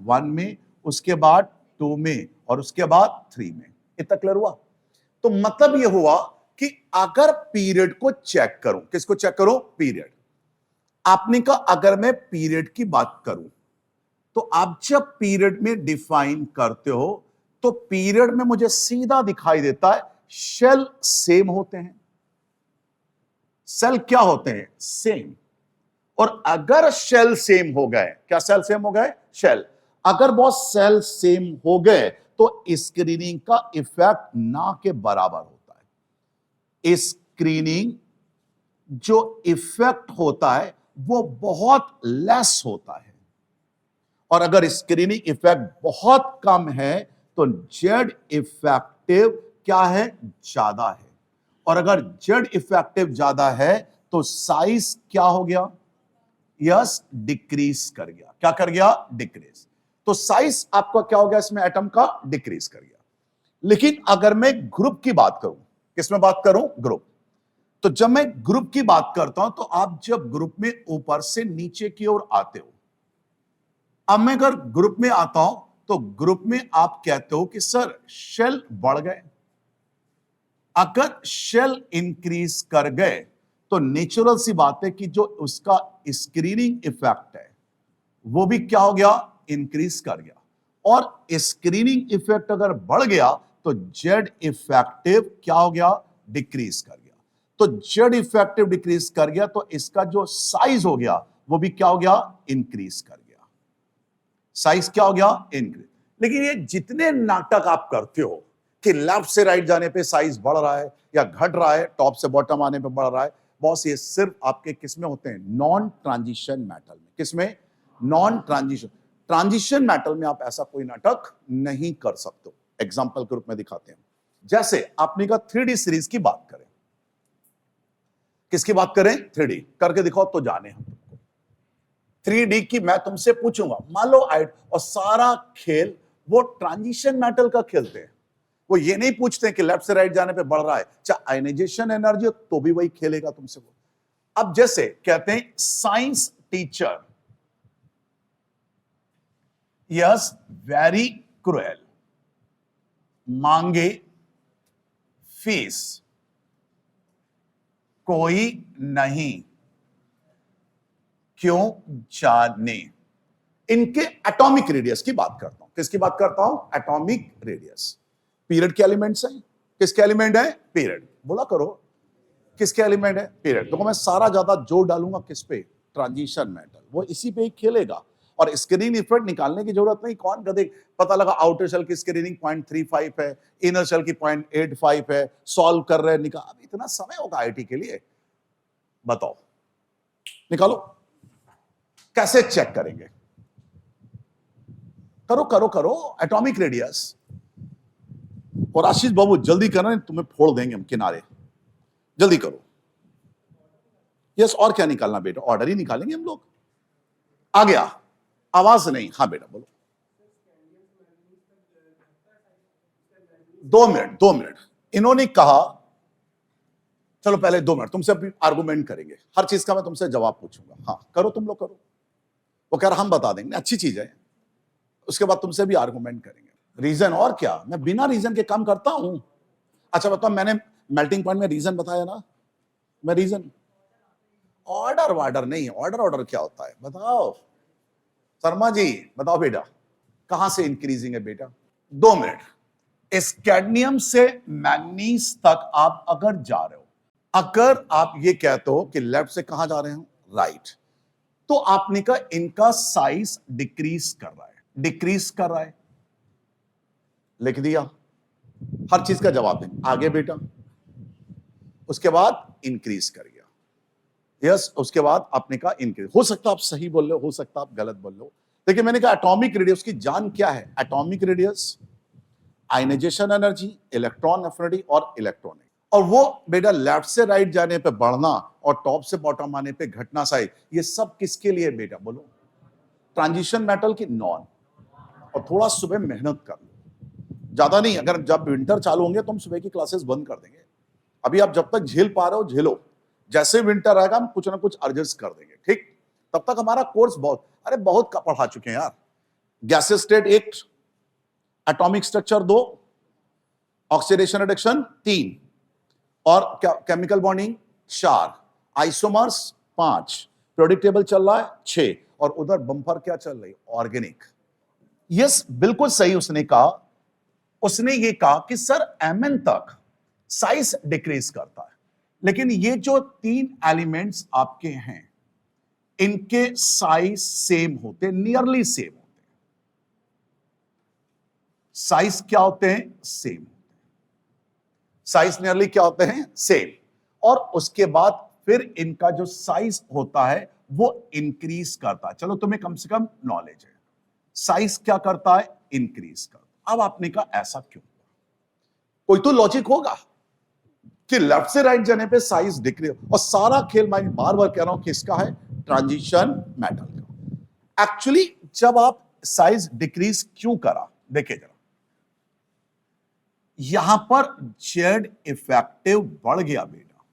1 में, उसके बाद 2 में और उसके बाद 3 में। इतना क्लियर हुआ। तो मतलब यह हुआ कि अगर पीरियड को चेक करूं, किसको चेक करूं पीरियड। आपने कहा अगर मैं पीरियड की बात करूं तो आप जब पीरियड में डिफाइन करते हो तो पीरियड में मुझे सीधा दिखाई देता है शेल सेम होते हैं। सेल क्या होते हैं सेम। और अगर शेल सेम हो गए, क्या सेल सेम हो गए शेल, अगर बहुत सेल सेम हो गए तो स्क्रीनिंग का इफेक्ट ना के बराबर होता है। स्क्रीनिंग जो इफेक्ट होता है वो बहुत लेस होता है। और अगर स्क्रीनिंग इफेक्ट बहुत कम है तो जेड इफेक्टिव क्या है ज्यादा है। और अगर जेड इफेक्टिव ज्यादा है तो साइज क्या हो गया यस डिक्रीज कर गया। क्या कर गया डिक्रीज। तो साइज आपका क्या हो गया इसमें एटम का डिक्रीज कर गया। लेकिन अगर मैं ग्रुप की बात करूं, किसमें बात करूं ग्रुप, तो जब मैं ग्रुप की बात करता हूं तो आप जब ग्रुप में ऊपर से नीचे की ओर आते हो, अब मैं अगर ग्रुप में आता हूं तो ग्रुप में आप कहते हो कि सर शेल बढ़ गए। अगर शेल इंक्रीज कर गए तो नेचुरल सी बात है कि जो उसका स्क्रीनिंग इफेक्ट है वो भी क्या हो गया इंक्रीज कर गया। और स्क्रीनिंग इफेक्ट अगर बढ़ गया तो जेड इफेक्टिव क्या हो गया डिक्रीज कर गया। तो जेड इफेक्टिव डिक्रीज कर गया तो इसका जो साइज हो गया वो भी क्या हो गया इंक्रीज कर गया। साइज क्या हो गया इंक्रीज। लेकिन ये जितने नाटक आप करते हो कि लेफ्ट से राइट जाने पे साइज बढ़ रहा है या घट रहा है, टॉप से बॉटम आने पे बढ़ रहा है, बॉस ये सिर्फ आपके किसमें होते हैं नॉन ट्रांजिशन मेटल में। किसमें नॉन ट्रांजिशन। ट्रांजिशन मेटल में आप ऐसा कोई नाटक नहीं कर सकते। एग्जांपल के रूप में दिखाते हैं। जैसे आपने कहा 3D सीरीज की बात करें, किसकी बात करें 3D करके दिखाओ तो जाने हम तुमको। 3D की मैं तुमसे पूछूंगा, मान लो आइट, और सारा खेल वो ट्रांजिशन मेटल का खेलते हैं। वो ये नहीं पूछते कि लेफ्ट से राइट जाने पे बढ़ रहा है, चाहे आयनाइजेशन एनर्जी हो तो भी वही खेलेगा तुमसे वो। अब जैसे कहते हैं science teacher yes very cruel, मांगे फीस कोई नहीं क्यों जाने। इनके एटॉमिक रेडियस की बात करता हूं। किसकी बात करता हूं? Atomic radius. पीरियड के एलिमेंट्स हैं। किसके एलिमेंट है? पीरियड। बोला करो किसके एलिमेंट है? पीरियड। तो मैं सारा ज्यादा जोर डालूंगा किस पे? Transition metal. वो इसी पे ही खेलेगा और स्क्रीन इफेक्ट निकालने की जरूरत नहीं। कौन गधे पता लगा आउटर शेल की स्क्रीनिंग 0.35 है, इनर शेल की 0.85 है, सॉल्व कर रहे हैं, निकाल। अब इतना समय होगा आईटी के लिए? बताओ, निकालो। कैसे चेक करेंगे? करो करो करो। Atomic radius. और आशीष बाबू जल्दी करना, तुम्हें फोड़ देंगे हम किनारे। जल्दी करो। यस, और क्या निकालना बेटा? ऑर्डर ही निकालेंगे हम लोग। आ गया? आवाज नहीं। हाँ बेटा बोलो। 2 मिनट 2 मिनट। इन्होंने कहा, चलो पहले 2 मिनट तुमसे अभी आर्गुमेंट करेंगे। हर चीज का मैं तुमसे जवाब पूछूंगा। हाँ करो, तुम लोग करो। वो कह रहा हम बता देंगे, अच्छी चीज है। उसके बाद तुमसे भी आर्गुमेंट करेंगे। रीजन और क्या? मैं बिना रीजन के काम करता हूं। अच्छा बताओ, मैंने मेल्टिंग पॉइंट में रीजन बताया ना? मैं रीजन, ऑर्डर वार्डर नहीं। ऑर्डर ऑर्डर क्या होता है बताओ शर्मा जी, बताओ बेटा। कहां से इंक्रीजिंग है बेटा? 2 मिनट। इस कैडमियम से मैग्नीज तक आप अगर जा रहे हो, अगर आप ये कहते हो कि लेफ्ट से कहां जा रहे हो? राइट, तो आपने कहा इनका साइज डिक्रीज कर रहा है। डिक्रीज कर रहा है, लिख दिया। हर चीज का जवाब है। आगे बेटा, उसके बाद इंक्रीज कर गया। यस, उसके बाद आपने कहा इंक्रीज। हो सकता आप सही बोल रहे हो, हो सकता आप गलत बोल रहे हो। देखिए मैंने कहा एटॉमिक रेडियस की जान क्या है? Atomic radius, ionization energy, electron affinity और इलेक्ट्रॉनिक। और वो बेटा लेफ्ट से राइट जाने पे बढ़ना और टॉप से बॉटम आने पे घटना साइज, ये सब किसके लिए बेटा बोलो? ट्रांजिशन मेटल की नॉन। और थोड़ा सुबह मेहनत कर लो, ज्यादा नहीं। अगर जब विंटर चालू होंगे तो हम सुबह की क्लासेस बंद कर देंगे। अभी आप जब तक झेल पा रहे हो झेलो, जैसे विंटर आएगा हम कुछ ना कुछ एडजस्ट कर देंगे, ठीक? तब तक हमारा कोर्स बहुत का पढ़ा चुके हैं यार। Gases state 1, atomic structure 2, oxidation reduction 3, और केमिकल बॉन्डिंग 4, आइसोमर्स 5, प्रेडिक्टेबल चल रहा है 6, और उधर बम्पर क्या चल रही? ऑर्गेनिक। यस बिल्कुल सही उसने कहा। उसने ये कहा कि सर एमएन तक साइज डिक्रीज करता है, लेकिन ये जो 3 एलिमेंट्स आपके हैं इनके साइज सेम होते, नियरली सेम होते। साइज क्या होते हैं? सेम। साइज नियरली क्या होते हैं? सेम। और उसके बाद फिर इनका जो साइज होता है वो इंक्रीज करता है। चलो तुम्हें कम से कम नॉलेज है। साइज क्या करता है? इंक्रीज करता। अब आपने कहा ऐसा क्यों? कोई तो लॉजिक होगा कि लेफ्ट से राइट जाने पे साइज डिक्रीज। और सारा खेल मैं बार बार कह रहा हूं किसका है? ट्रांजिशन मेटल का। एक्चुअली जब आप साइज डिक्रीज क्यों करा, देखिए जरा, यहां पर जेड इफेक्टिव बढ़ गया बेटा।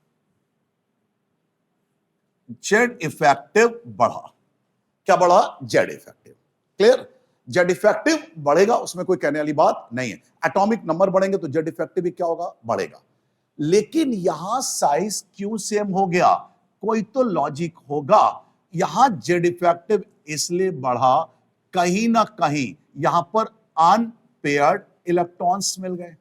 जेड इफेक्टिव बढ़ा। क्या बढ़ा? Z effective. Clear? Z effective बढ़ेगा, उसमें कोई कहने वाली बात नहीं है। एटॉमिक नंबर बढ़ेंगे तो जेड इफेक्टिव भी क्या होगा? बढ़ेगा। लेकिन यहां साइज क्यों सेम हो गया? कोई तो लॉजिक होगा। यहां जेड इफेक्टिव इसलिए बढ़ा, कहीं ना कहीं यहां पर अनपेयर्ड इलेक्ट्रॉन्स मिल गए।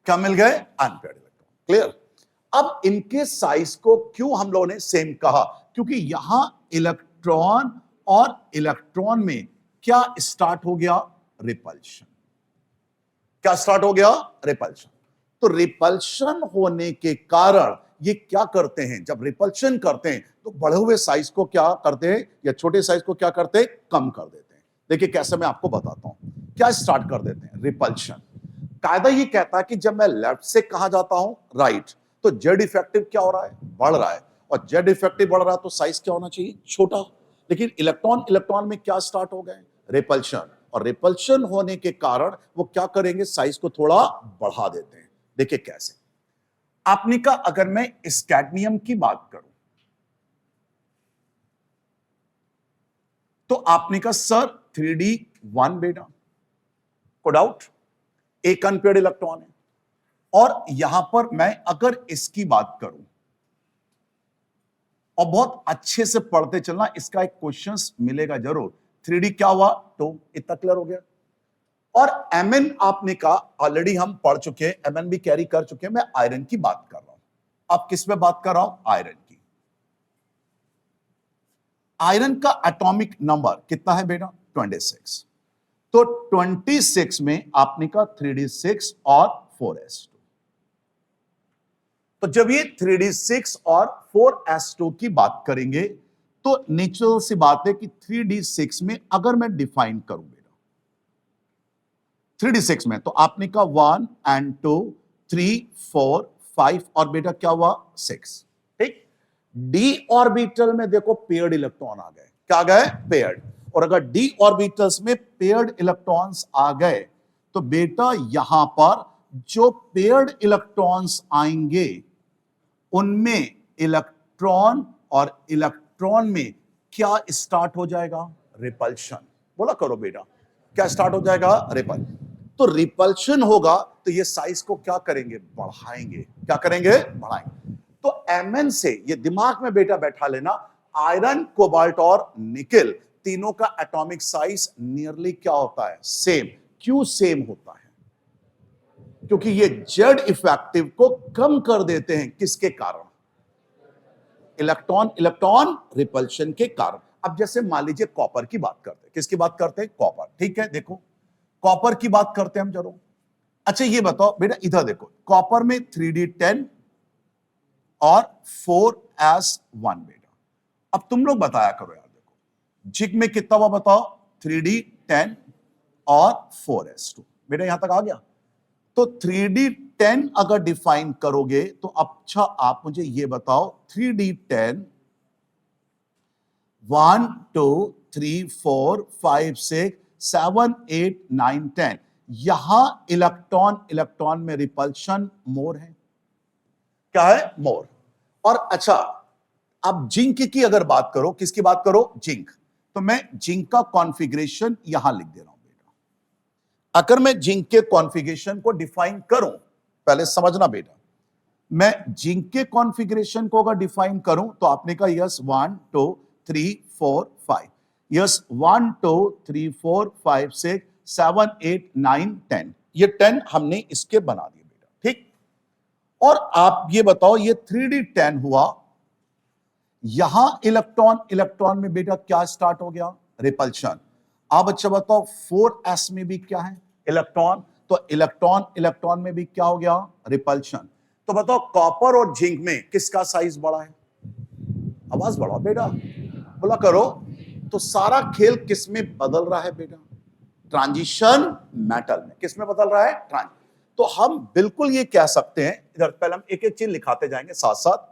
क्या मिल गए? Unpaired electron. क्लियर? अब इनके साइज को क्यों हम लोगों ने सेम कहा? क्योंकि यहां इलेक्ट्रॉन और इलेक्ट्रॉन में क्या स्टार्ट हो गया? रिपल्शन। क्या स्टार्ट हो गया? रिपल्शन। तो रिपल्शन होने के कारण ये क्या करते हैं? जब रिपल्शन करते हैं तो बढ़े हुए साइज को क्या करते हैं, या छोटे साइज को क्या करते हैं? कम कर देते हैं। देखिए कैसे, मैं आपको बताता हूं। क्या स्टार्ट कर देते हैं? रिपल्शन। कायदा ये कहता है कि जब मैं लेफ्ट से कहां जाता हूं? राइट, तो जेड इफेक्टिव क्या हो रहा है? बढ़ रहा है। और जेड इफेक्टिव बढ़ रहा है तो साइज क्या होना चाहिए? छोटा। लेकिन इलेक्ट्रॉन इलेक्ट्रॉन में क्या स्टार्ट हो गए? रिपल्शन। और रिपल्शन होने के कारण वो क्या करेंगे? साइज को थोड़ा बढ़ा देते हैं। देखिए कैसे। आपने कहा अगर मैं इस कैडमियम की बात करूं तो आपने कहा सर 3D1 बेटा, कोई डाउट? एक अनपेयर्ड इलेक्ट्रॉन है। और यहां पर मैं अगर इसकी बात करूं, और बहुत अच्छे से पढ़ते चलना, इसका एक क्वेश्चंस मिलेगा जरूर। 3D क्या हुआ? तो इतना क्लियर हो गया। और Mn आपने कहा ऑलरेडी हम पढ़ चुके हैं, Mn भी कैरी कर चुके हैं। मैं आयरन की बात कर रहा हूं। अब किस में बात कर रहा हूं? आयरन की। आयरन का एटॉमिक नंबर कितना है बेटा? 26। तो 26 में आपने कहा 3d6 और 4s2। तो जब ये 3d6 और 4s2 की बात करेंगे तो नेचुरल सी बात है कि 3d6 में अगर मैं डिफाइन करूं बेटा, 3d6 में तो आपने कहा 1 and 2 3 4 5 और बेटा क्या हुआ? 6। ठीक। डी ऑर्बिटल में देखो पेयर्ड इलेक्ट्रॉन आ गए। क्या आ गए? पेयर्ड। और अगर डी ऑर्बिटल्स में पेयर्ड इलेक्ट्रॉन्स आ गए तो बेटा यहां पर जो पेयर्ड इलेक्ट्रॉन्स आएंगे उनमें इलेक्ट्रॉन और इलेक्ट्रॉन में क्या स्टार्ट हो जाएगा? रिपल्शन। बोला करो बेटा, क्या स्टार्ट हो जाएगा? रिपल्शन। तो रिपल्शन होगा तो ये साइज को क्या करेंगे? बढ़ाएंगे। क्या करेंगे? बढ़ाएंगे। तो Mn से ये दिमाग में बेटा बैठा लेना, आयरन, कोबाल्ट और निकेल तीनों का एटॉमिक साइज नियरली क्या होता है? सेम। क्यों सेम होता है? क्योंकि ये जेड इफेक्टिव को कम कर देते हैं। किसके कारण? इलेक्ट्रॉन इलेक्ट्रॉन रिपल्शन के कारण। अब जैसे मान लीजिए कॉपर की बात करते हैं। किसकी बात करते हैं? कॉपर। ठीक है, देखो कॉपर की बात करते हैं हम जरूर। अच्छा ये बताओ बेटा, इधर देखो, कॉपर में 3d10 और 4s1 बेटा। अब तुम लोग बताया करो यार, देखो जिंक में कितना हुआ बताओ? 3d10 और 4s2 बेटा। यहां तक आ गया? तो 3d10 अगर डिफाइन करोगे तो अच्छा आप मुझे ये बताओ, 3d10 1 2 3 4 5 6 7 8 9 10 यहां इलेक्ट्रॉन इलेक्ट्रॉन में रिपल्शन मोर है। क्या है? मोर। और अच्छा अब जिंक की अगर बात करो, किसकी बात करो? जिंक। तो मैं जिंक का कॉन्फ़िगरेशन यहां लिख दे रहा हूं बेटा। अगर मैं जिंक के कॉन्फ़िगरेशन को डिफाइन करूं, पहले समझना बेटा, मैं जिंक के कॉन्फ़िगरेशन को अगर डिफाइन करूं तो आपने कहा यस 1 2 3 4 5, यस 1 2 3 4 5 6 7 8 9 10, ये 10 हमने इसके बना दिए बेटा। ठीक। और आप ये बताओ, ये 3d10 हुआ, यहां इलेक्ट्रॉन इलेक्ट्रॉन में बेटा क्या स्टार्ट हो गया? रिपल्शन। अब अच्छा बताओ 4s में भी क्या है? इलेक्ट्रॉन। तो इलेक्ट्रॉन इलेक्ट्रॉन में भी क्या हो गया? रिपल्शन। तो बताओ कॉपर और जिंक में किसका साइज बड़ा है? आवाज बढ़ाओ बेटा, बोला करो। तो सारा खेल किस में बदल रहा है बेटा? ट्रांजिशन मेटल में। किस में बदल रहा है? ट्रांजिशन। तो हम बिल्कुल ये कह सकते हैं, इधर पहले हम एक एक चीज लिखाते जाएंगे साथ साथ,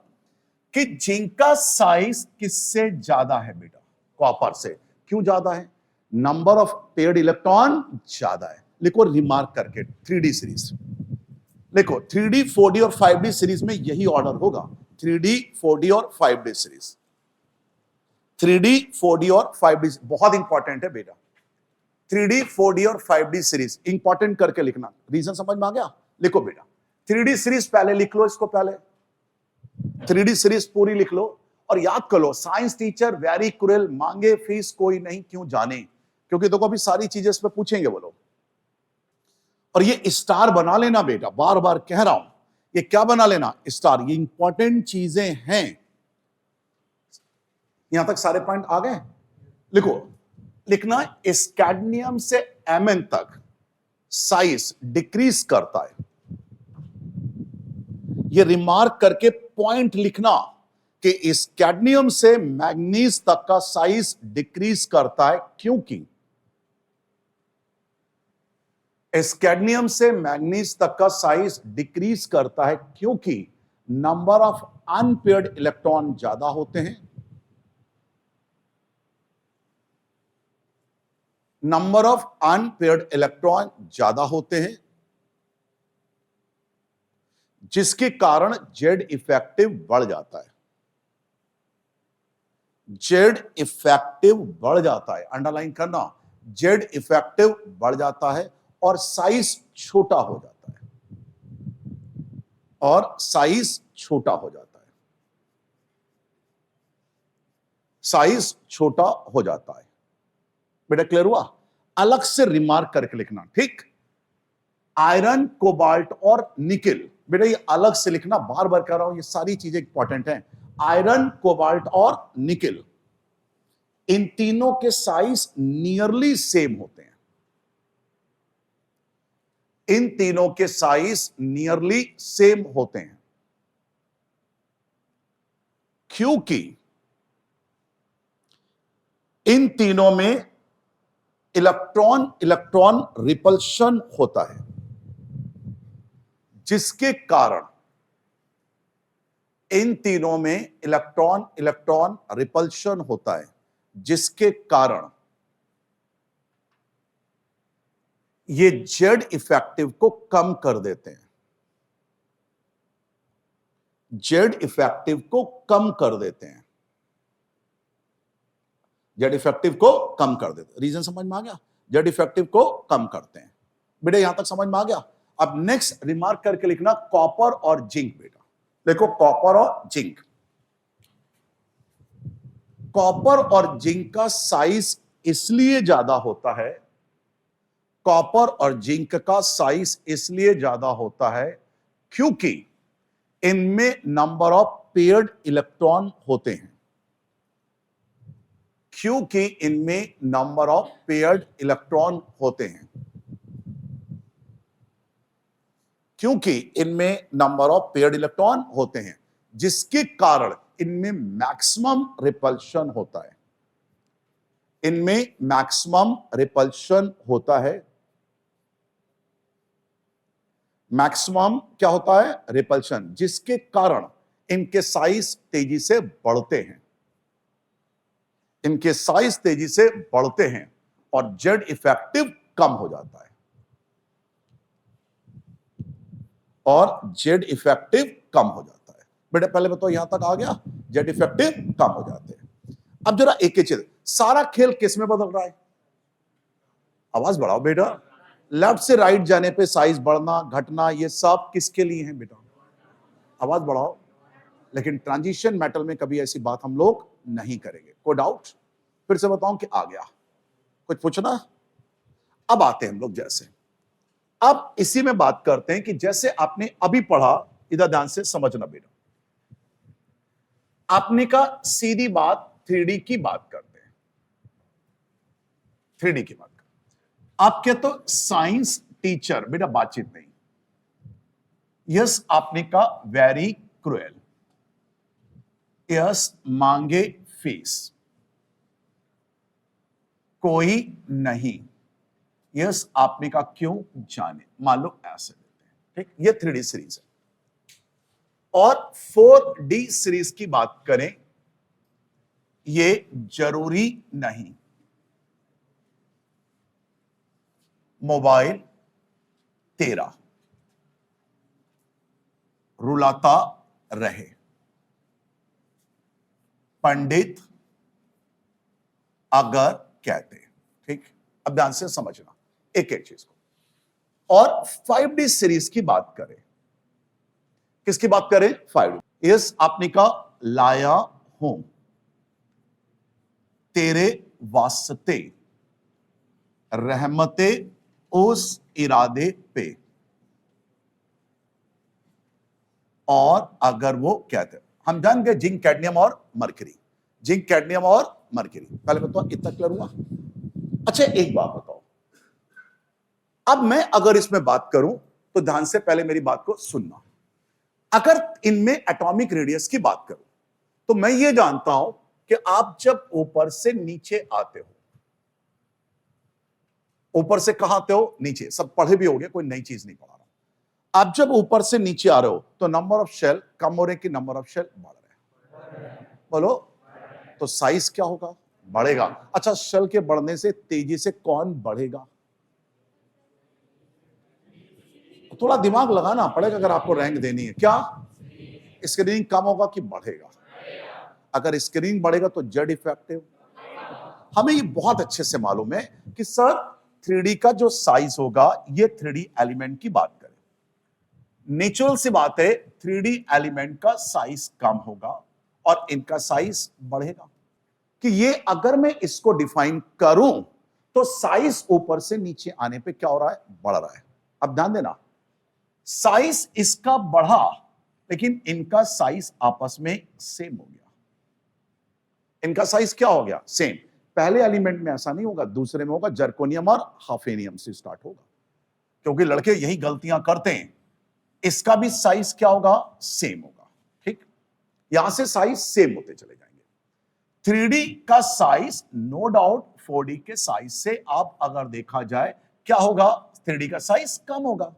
कि जिंक का साइज किससे ज्यादा है बेटा? कॉपर से। क्यों ज्यादा है? नंबर ऑफ पेयर्ड इलेक्ट्रॉन ज्यादा है। लिखो रिमार्क करके 3D सीरीज लिखो। 3D 4D और 5D सीरीज में यही ऑर्डर होगा। 3D 4D और 5D सीरीज। 3D 4D और 5D बहुत इंपॉर्टेंट है बेटा। 3D 4D और 5D सीरीज इंपॉर्टेंट करके लिखना। रीजन समझ में आ गया? लिखो बेटा 3D सीरीज पहले लिख लो, इसको पहले 3D सीरीज पूरी लिख लो और याद कर लो, साइंस टीचर वेरी क्रूएल, मांगे फीस कोई नहीं क्यों जाने, क्योंकि देखो अभी सारी चीजें इस पे पूछेंगे वो लोग। और ये स्टार बना लेना बेटा, बार बार कह रहा हूं, ये क्या बना लेना? स्टार। ये इंपॉर्टेंट चीजें हैं। यहां तक सारे पॉइंट आ गए? लिखो, लिखना इस कैडमियम से Mn तक साइज डिक्रीज करता है। ये रिमार्क करके पॉइंट लिखना कि इस कैडमियम से मैग्नीज तक का साइज डिक्रीज करता है, क्योंकि इस कैडमियम से मैग्नीज तक का साइज डिक्रीज करता है क्योंकि नंबर ऑफ अनपेयर्ड इलेक्ट्रॉन ज्यादा होते हैं। नंबर ऑफ अनपेयर्ड इलेक्ट्रॉन ज्यादा होते हैं, जिसके कारण जेड इफेक्टिव बढ़ जाता है। जेड इफेक्टिव बढ़ जाता है, अंडरलाइन करना, जेड इफेक्टिव बढ़ जाता है और साइज छोटा हो जाता है, और साइज छोटा हो जाता है, साइज छोटा हो जाता है। बेटा क्लियर हुआ? अलग से रिमार्क करके लिखना, ठीक? आयरन, कोबाल्ट और निकेल, बेटा ये अलग से लिखना, बार बार कह रहा हूं, ये सारी चीजें इंपॉर्टेंट हैं। आयरन, कोबाल्ट और निकेल, इन तीनों के साइज नियरली सेम होते हैं। इन तीनों के साइज नियरली सेम होते हैं, क्योंकि इन तीनों में इलेक्ट्रॉन इलेक्ट्रॉन रिपल्शन होता है, जिसके कारण इन तीनों में इलेक्ट्रॉन इलेक्ट्रॉन रिपल्शन होता है, जिसके कारण ये जेड इफेक्टिव को कम कर देते हैं, जेड इफेक्टिव को कम कर देते हैं, जेड इफेक्टिव को कम कर देते हैं। रीजन समझ में आ गया? जेड इफेक्टिव को कम करते हैं। बेटा यहां तक समझ में आ गया? अब नेक्स्ट रिमार्क करके लिखना कॉपर और जिंक। बेटा देखो, कॉपर और जिंक, कॉपर और जिंक का साइज इसलिए ज्यादा होता है, कॉपर और जिंक का साइज इसलिए ज्यादा होता है क्योंकि इनमें नंबर ऑफ पेयर्ड इलेक्ट्रॉन होते हैं, क्योंकि इनमें नंबर ऑफ पेयर्ड इलेक्ट्रॉन होते हैं, क्योंकि इनमें नंबर ऑफ पेयर्ड इलेक्ट्रॉन होते हैं, जिसके कारण इनमें मैक्सिमम रिपल्शन होता है, इनमें मैक्सिमम रिपल्शन होता है। मैक्सिमम क्या होता है? रिपल्शन, जिसके कारण इनके साइज तेजी से बढ़ते हैं, इनके साइज तेजी से बढ़ते हैं और जेड इफेक्टिव कम हो जाता है, और जेड इफेक्टिव कम हो जाता है। बेटा पहले बताओ, यहां तक आ गया? जेड इफेक्टिव कम हो जाते हैं। अब जरा एक ही चीज, सारा खेल किस में बदल रहा है? आवाज बढ़ाओ बेटा। लेफ्ट से राइट जाने पे साइज बढ़ना घटना, ये सब किसके लिए है बेटा? आवाज बढ़ाओ। लेकिन ट्रांजिशन मेटल में कभी ऐसी बात हम लोग नहीं करेंगे। कोई डाउट? फिर से बताऊं कि आ गया? कुछ पूछना? अब आते हैं हम लोग, जैसे अब इसी में बात करते हैं कि जैसे आपने अभी पढ़ा, इधर ध्यान से समझना बेटा। आपने कहा सीधी बात, 3D की बात करते हैं, 3D की बात करते हैं। आप क्या तो साइंस टीचर, बेटा बातचीत नहीं। यस आपने कहा वेरी क्रूएल, यस मांगे फीस, कोई नहीं, यस आपने कहा क्यों जाने, मान लो ऐसे देते हैं, ठीक? ये 3D सीरीज है। और 4D सीरीज की बात करें, ये जरूरी नहीं, मोबाइल तेरा रुलाता रहे, पंडित अगर कहते, ठीक? अब ध्यान से समझना एक एक चीज को। और 5D सीरीज की बात करें, किसकी बात करें? 5D। यस आपने कहा लाया हूं तेरे वास्ते, रहमते उस इरादे पे, और अगर वो कहते, हम जान गए जिंक, कैडमियम और मरकरी, जिंक, कैडमियम और मरकरी। पहले बताओ, इतना क्लियर हुआ? अच्छा एक बात बताओ, अब मैं अगर इसमें बात करूं तो ध्यान से पहले मेरी बात को सुनना। अगर इनमें एटॉमिक रेडियस की बात करूं तो मैं ये जानता हूं कि आप जब ऊपर से नीचे आते हो, ऊपर से कहां आते हो? नीचे। सब पढ़े भी हो गए, कोई नई चीज नहीं पढ़ा रहा। आप जब ऊपर से नीचे आ रहे हो तो नंबर ऑफ शेल कम हो रहे कि नंबर ऑफ शेल बढ़ रहे हैं? बोलो। तो साइज क्या होगा? बढ़ेगा। अच्छा, शेल के बढ़ने से तेजी से कौन बढ़ेगा? थोड़ा दिमाग लगाना पड़ेगा अगर आपको रैंक देनी है। क्या स्क्रीनिंग कम होगा कि बढ़ेगा? अगर स्क्रीनिंग बढ़ेगा तो जेड इफेक्टिव। हमें ये बहुत अच्छे से मालूम है कि सर 3D का जो साइज होगा, ये 3D एलिमेंट की बात करें, नेचुरल सी बात है 3D एलिमेंट का साइज कम होगा और इनका साइज बढ़ेगा। कि ये अगर मैं इसको डिफाइन करूं तो साइज ऊपर से नीचे आने पे क्या हो रहा है, बढ़ रहा है। अब ध्यान देना, साइज इसका बढ़ा लेकिन इनका साइज आपस में सेम हो गया। इनका साइज क्या हो गया, सेम। पहले एलिमेंट में ऐसा नहीं होगा, दूसरे में होगा, जर्कोनियम और हाफेनियम से स्टार्ट होगा, क्योंकि लड़के यही गलतियां करते हैं। इसका भी साइज क्या होगा, सेम होगा। ठीक, यहां से साइज सेम होते चले जाएंगे। 3D का साइज नो डाउट 4D के साइज से आप अगर देखा जाए क्या होगा, 3D का साइज कम होगा।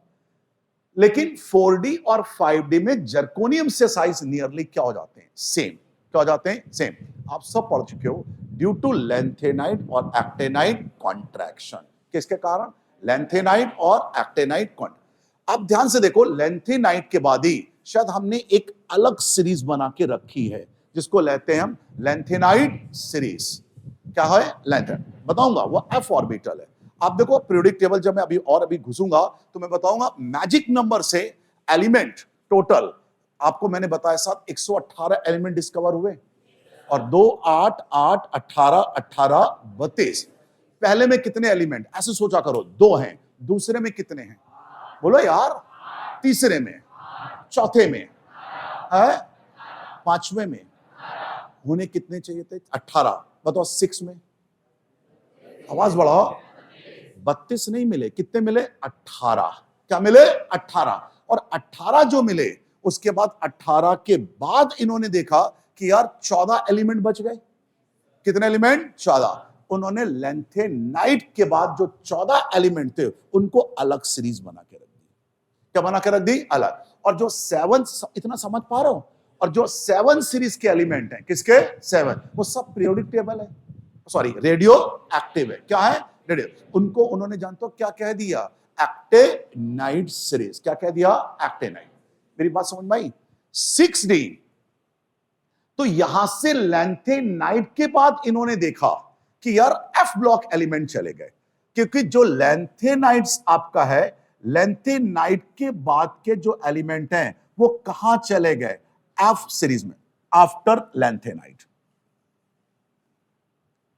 लेकिन 4D और 5D में जर्कोनियम से साइज नियरली क्या हो जाते हैं, सेम। क्या हो जाते हैं, सेम। आप सब पढ़ चुके हो, ड्यू टू लेंथेनाइट और एक्टेनाइट कॉन्ट्रैक्शन। किसके कारण, लेंथेनाइट और एक्टेनाइट कॉन्ट्रैक्शन। अब ध्यान से देखो, लेंथेनाइट के बाद ही शायद हमने एक अलग सीरीज बना के रखी है जिसको लेते हैं हम लेंथेनाइट सीरीज। क्या है, लेंथेनाइट बताऊंगा, वो एफ ऑर्बिटल है। आप देखो पीरियोडिक टेबल जब मैं अभी घुसूंगा तो मैं बताऊंगा मैजिक नंबर से एलिमेंट टोटल। आपको मैंने बताया साथ 118 एलिमेंट डिस्कवर हुए और 2 8 8 18 18 32। पहले में कितने एलिमेंट, ऐसे सोचा करो, 2 हैं। दूसरे में कितने हैं, बोलो यार। तीसरे में, चौथे में है, पांचवें में होने कितने चाहिए थे, 18। बताओ 6 में, आवाज बढ़ाओ। 32 नहीं मिले, कितने मिले, 18। क्या मिले, 18। और 18 जो मिले, उसके बाद 18 के बाद इन्होंने देखा कि यार 14 एलिमेंट बच गए। कितने एलिमेंट, 14। उन्होंने लेंथेनाइट के बाद जो 14 एलिमेंट थे उनको अलग सीरीज बना के रख दी। क्या बना के रख दी, अलग। और जो 7, इतना समझ पा रहे हो, और जो 7 सीरीज के एलिमेंट हैं, किसके 7, वो सब पीरियोडिक टेबल है, सॉरी रेडियो एक्टिव है। क्या है, रेडियो। उनको उन्होंने जानते हो क्या कह दिया, एक्टेनाइट सीरीज। क्या कह दिया, एक्टेनाइट। मेरी बात समझ में आई। 6D, तो यहां से लेंथेनाइट के बाद इन्होंने देखा कि यार एफ ब्लॉक एलिमेंट चले गए, क्योंकि जो लेंथेनाइट्स आपका है, लेंथेनाइट के बाद के जो एलिमेंट हैं वो कहां चले गए, एफ सीरीज में, आफ्टर लेंथेनाइट।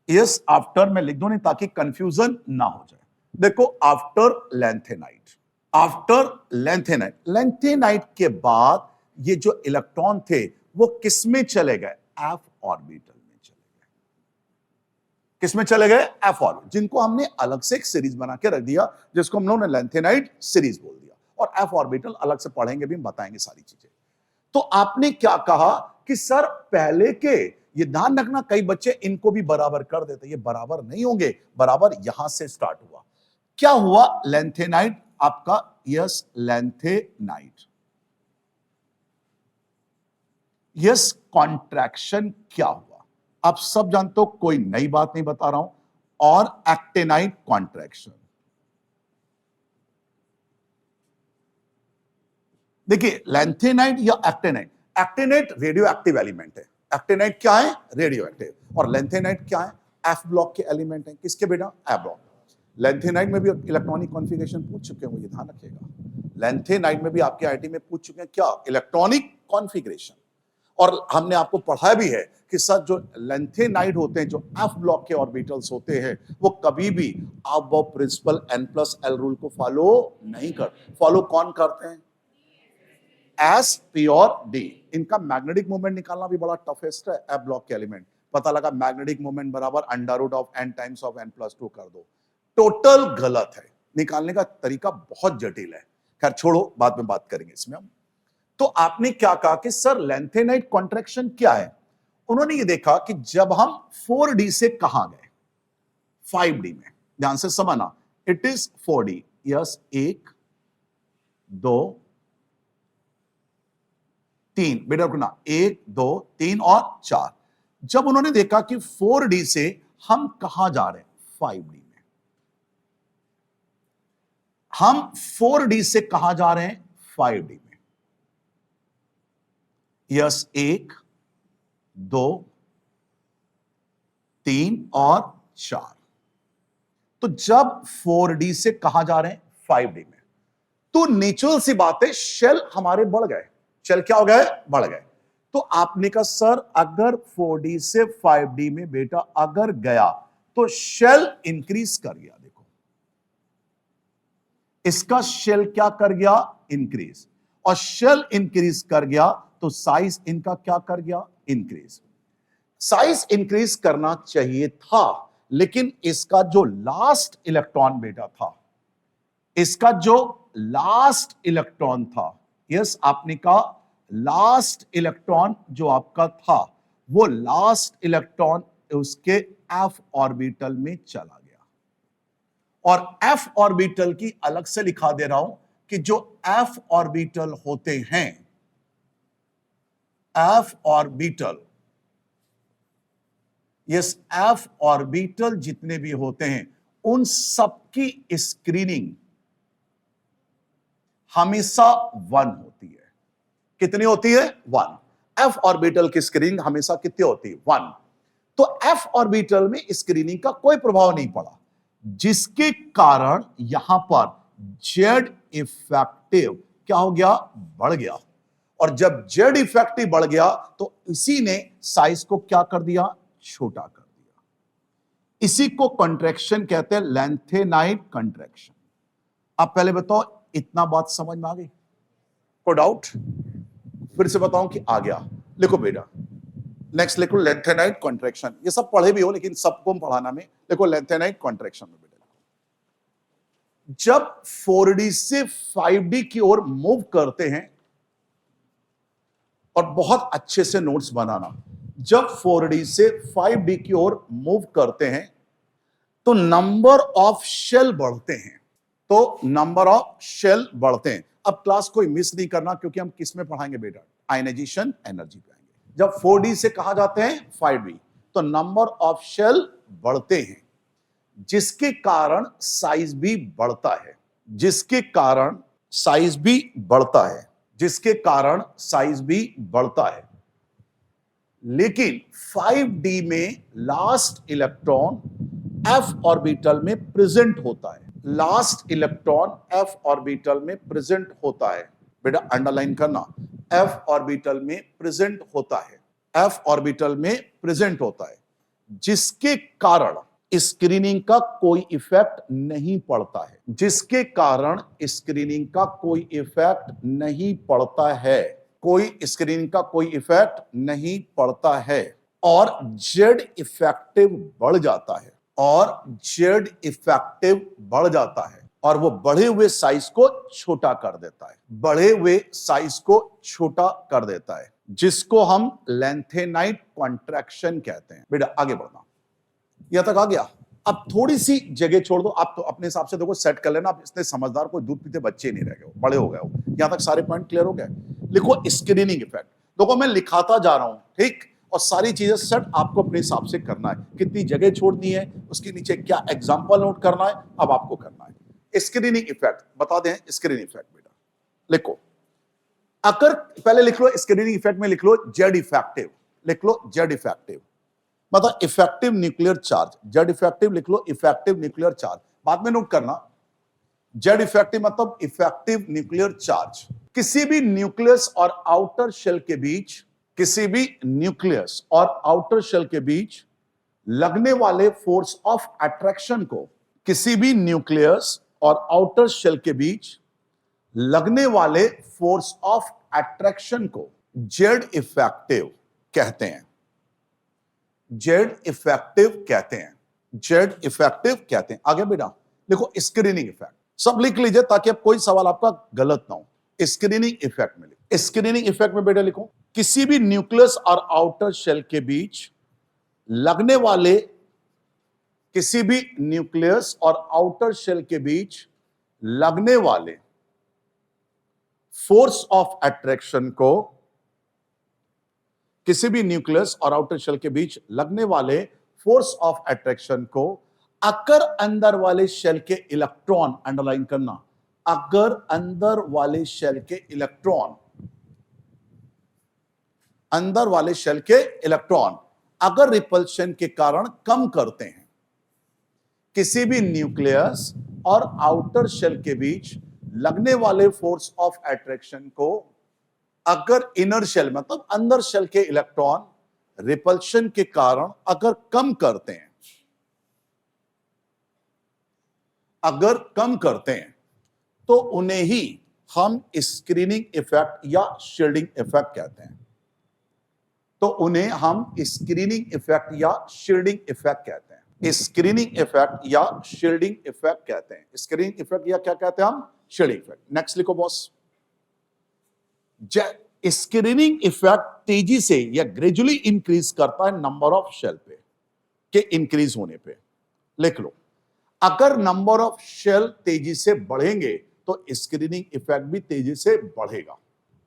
यस, आफ्टर मैं लिख दूं नहीं ताकि कंफ्यूजन ना हो जाए। देखो after lanthanide, after lanthanide, lanthanide के बाद ये जो इलेक्ट्रॉन थे वो किसमें चले गए, एफ ऑर्बिटल में चले गए। किसमें चले गए, एफ ऑर्बिटल, जिनको हमने अलग से एक सीरीज बना के रख दिया जिसको हम लोगों ने लेंथेनाइट सीरीज बोल दिया। और एफ ऑर्बिटल अलग से पढ़ेंगे भी, हम बताएंगे सारी चीजें। तो आपने क्या कहा कि सर पहले के, ये ध्यान रखना कई बच्चे इनको भी बराबर कर देते, ये बराबर नहीं होंगे, बराबर यहां से स्टार्ट हुआ। क्या हुआ, लेंथेनाइट आपका, यस लेंथेनाइट, यस कॉन्ट्रैक्शन क्या हुआ, आप सब जानते हो, कोई नई बात नहीं बता रहा हूं। और एक्टेनाइट कॉन्ट्रैक्शन, देखिए लेंथेनाइट या actinide, actinide radio active element है। एक्टेनाइट क्या है, रेडियो एक्टिव। और लेंथेनाइट क्या है, एफ ब्लॉक के एलिमेंट है। किसके बेटा, एफ ब्लॉक। लेंथेनाइट में भी इलेक्ट्रॉनिक कॉन्फ़िगरेशन पूछ चुके हैं, ये ध्यान रखिएगा। लेंथेनाइट में भी आपके आईटी में पूछ चुके हैं क्या, इलेक्ट्रॉनिक कॉन्फ़िगरेशन। और हमने आपको पढ़ाया भी है कि सर जो लेंथेनाइट होते हैं, जो एफ ब्लॉक के ऑर्बिटल्स होते हैं, वो कभी भी अब प्रिंसिपल n+l रूल को फॉलो नहीं करते। फॉलो कौन करते हैं, एस पी और डी। इनका मैग्नेटिक मोमेंट निकालना भी बड़ा टफेस्ट है। एफ ब्लॉक के एलिमेंट, पता लगा मैग्नेटिक मोमेंट बराबर √n टाइम्स ऑफ n+2 कर दो, टोटल गलत है। निकालने का तरीका बहुत जटिल है, खैर छोड़ो, बाद में बात करेंगे इसमें हम। तो आपने क्या कहा कि सर लेंथेनाइट कॉन्ट्रैक्शन क्या है, उन्होंने ये देखा कि जब हम 4D से कहां गए, 5D में, ध्यान से समझना, इट इज 4D। यस, 1 2 3, बेटा रुकना, 1 2 3 और 4। जब उन्होंने देखा कि 4D से हम कहां जा रहे हैं, 5D में। हम 4D से कहां जा रहे हैं, 5D में। यस, 1 2 3 और 4। तो जब 4D से कहां जा रहे हैं 5D में, तो नेचुरल सी बात है शेल हमारे बढ़ गए। शेल क्या हो गए? बढ़ गए। तो आपने कहा सर अगर 4D से 5D में बेटा अगर गया तो शेल इंक्रीज कर गया। देखो इसका शेल क्या कर गया? इंक्रीज। और शेल इंक्रीज कर गया तो साइज इनका क्या कर गया? इंक्रीज। साइज इंक्रीज करना चाहिए था, लेकिन इसका जो लास्ट इलेक्ट्रॉन बेटा था, इसका जो लास्ट इलेक्ट्रॉन था, यस आपने कहा लास्ट इलेक्ट्रॉन जो आपका था, वो लास्ट इलेक्ट्रॉन उसके f ऑर्बिटल में चला गया। और f ऑर्बिटल की अलग से लिखा दे रहा हूं कि जो f ऑर्बिटल होते हैं, f orbital, yes f orbital जितने भी होते हैं उन सबकी स्क्रीनिंग हमेशा 1 होती है। कितनी होती है? 1। f ऑर्बिटल की स्क्रीनिंग हमेशा कितनी होती है? 1। तो f ऑर्बिटल में स्क्रीनिंग का कोई प्रभाव नहीं पड़ा, जिसके कारण यहां पर z इफेक्टिव क्या हो गया? बढ़ गया। और जब z इफेक्टिव बढ़ गया तो इसी ने साइज को क्या कर दिया? छोटा कर दिया। इसी को कंट्रैक्शन कहते हैं, लेंथेनाइड कंट्रैक्शन। अब पहले बताओ इतना बात समझ में आ गई? कोई डाउट? फिर से बताऊं कि आ गया? लिखो बेटा, नेक्स्ट लिखो लेंथेनाइड कॉन्ट्रैक्शन। ये सब पढ़े भी हो लेकिन सबको पढ़ाना में, लिखो लेंथेनाइड कॉन्ट्रैक्शन में बेटा। जब 4D से 5D की ओर मूव करते हैं, और बहुत अच्छे से नोट्स बनाना, जब 4D से 5D की ओर मूव करते हैं तो नंबर ऑफ शेल बढ़ते हैं। तो नंबर ऑफ शेल बढ़ते हैं। अब क्लास कोई मिस नहीं करना, क्योंकि हम किस में पढ़ाएंगे बेटा? आयनाइजेशन एनर्जी पे आएंगे। जब 4D से कहा जाते हैं 5D, तो नंबर ऑफ शेल बढ़ते हैं, जिसके कारण साइज भी बढ़ता है। जिसके कारण साइज भी बढ़ता है। जिसके कारण साइज भी बढ़ता है। लेकिन 5D में लास्ट इलेक्ट्रॉन f ऑर्बिटल में प्रेजेंट होता है। लास्ट इलेक्ट्रॉन f ऑर्बिटल में प्रेजेंट होता है। बेटा अंडरलाइन करना, f ऑर्बिटल में प्रेजेंट होता है। f ऑर्बिटल में प्रेजेंट होता है, जिसके कारण स्क्रीनिंग का कोई इफेक्ट नहीं पड़ता है। जिसके कारण स्क्रीनिंग का कोई इफेक्ट नहीं पड़ता है। कोई स्क्रीनिंग का कोई इफेक्ट नहीं पड़ता है। और जेड इफेक्टिव बढ़ जाता है। और जेड इफेक्टिव बढ़ जाता है, और वो बढ़े हुए साइज को छोटा कर देता है। बढ़े हुए साइज को छोटा कर देता है, जिसको हम लेंथेनाइड कॉन्ट्रैक्शन कहते हैं। बेटा आगे बढ़ना, यहां तक आ गया? अब थोड़ी सी जगह छोड़ दो। आप तो अपने हिसाब से देखो सेट कर लेना। आप इतने समझदार कोई दूध पीते बच्चे नहीं रह गए हो, बड़े हो गए हो। यहां तक सारे पॉइंट क्लियर हो गए? लिखो स्क्रीनिंग इफेक्ट। देखो मैं लिखाता जा रहा हूं, ठीक, और सारी चीजें सेट आपको अपने हिसाब से करना है। कितनी जगह छोड़नी है, उसके नीचे क्या एग्जांपल नोट करना है, अब आपको करना है। स्क्रीनिंग इफेक्ट बता दें। स्क्रीनिंग इफेक्ट बेटा लिखो, अगर पहले लिख लो स्क्रीनिंग इफेक्ट में लिख लो जेड इफेक्टिव। लिख लो जेड इफेक्टिव मतलब effective nuclear charge. Z effective लिख लो, इफेक्टिव न्यूक्लियर चार्ज। बाद में नोट करना, जेड इफेक्टिव मतलब इफेक्टिव न्यूक्लियर चार्ज। किसी भी न्यूक्लियस और आउटर शेल के बीच, किसी भी न्यूक्लियस और आउटर शेल के बीच लगने वाले फोर्स ऑफ अट्रैक्शन को, किसी भी न्यूक्लियस और आउटर शेल के बीच लगने वाले फोर्स ऑफ अट्रैक्शन को जेड इफेक्टिव कहते हैं। जेड इफेक्टिव कहते हैं। जेड इफेक्टिव कहते हैं। आगे बेटा देखो स्क्रीनिंग इफेक्ट सब लिख लीजिए, ताकि अब कोई सवाल आपका गलत ना हो। स्क्रीनिंग इफेक्ट में लिखो। स्क्रीनिंग इफेक्ट में बेटा लिखो, किसी भी न्यूक्लियस और आउटर शेल के बीच लगने वाले, किसी भी न्यूक्लियस और आउटर शेल के बीच लगने वाले फोर्स ऑफ अट्रैक्शन को, किसी भी न्यूक्लियस और आउटर शेल के बीच लगने वाले फोर्स ऑफ अट्रैक्शन को अगर अंदर वाले शेल के इलेक्ट्रॉन, अंडरलाइन करना, अगर अंदर वाले शेल के इलेक्ट्रॉन, अंदर वाले शेल के इलेक्ट्रॉन अगर रिपल्शन के कारण कम करते हैं, किसी भी न्यूक्लियस और आउटर शेल के बीच लगने वाले फोर्स ऑफ अट्रैक्शन को अगर इनर शेल मतलब अंदर शेल के इलेक्ट्रॉन रिपल्शन के कारण अगर कम करते हैं, तो उन्हें ही हम स्क्रीनिंग इफेक्ट या शील्डिंग इफेक्ट कहते हैं। स्क्रीनिंग इफेक्ट या शील्डिंग इफेक्ट कहते हैं। स्क्रीनिंग इफेक्ट या शील्डिंग इफेक्ट कहते हैं। स्क्रीनिंग इफेक्ट या क्या कहते हैं हम? Shielding effect. नेक्स्ट लिखो बॉस। स्क्रीनिंग इफेक्ट तेजी से या ग्रेजुअली इंक्रीज करता है नंबर ऑफ शेल पे के इंक्रीज होने पे। लिख लो, अगर नंबर ऑफ शेल तेजी से बढ़ेंगे तो स्क्रीनिंग इफेक्ट भी तेजी से बढ़ेगा।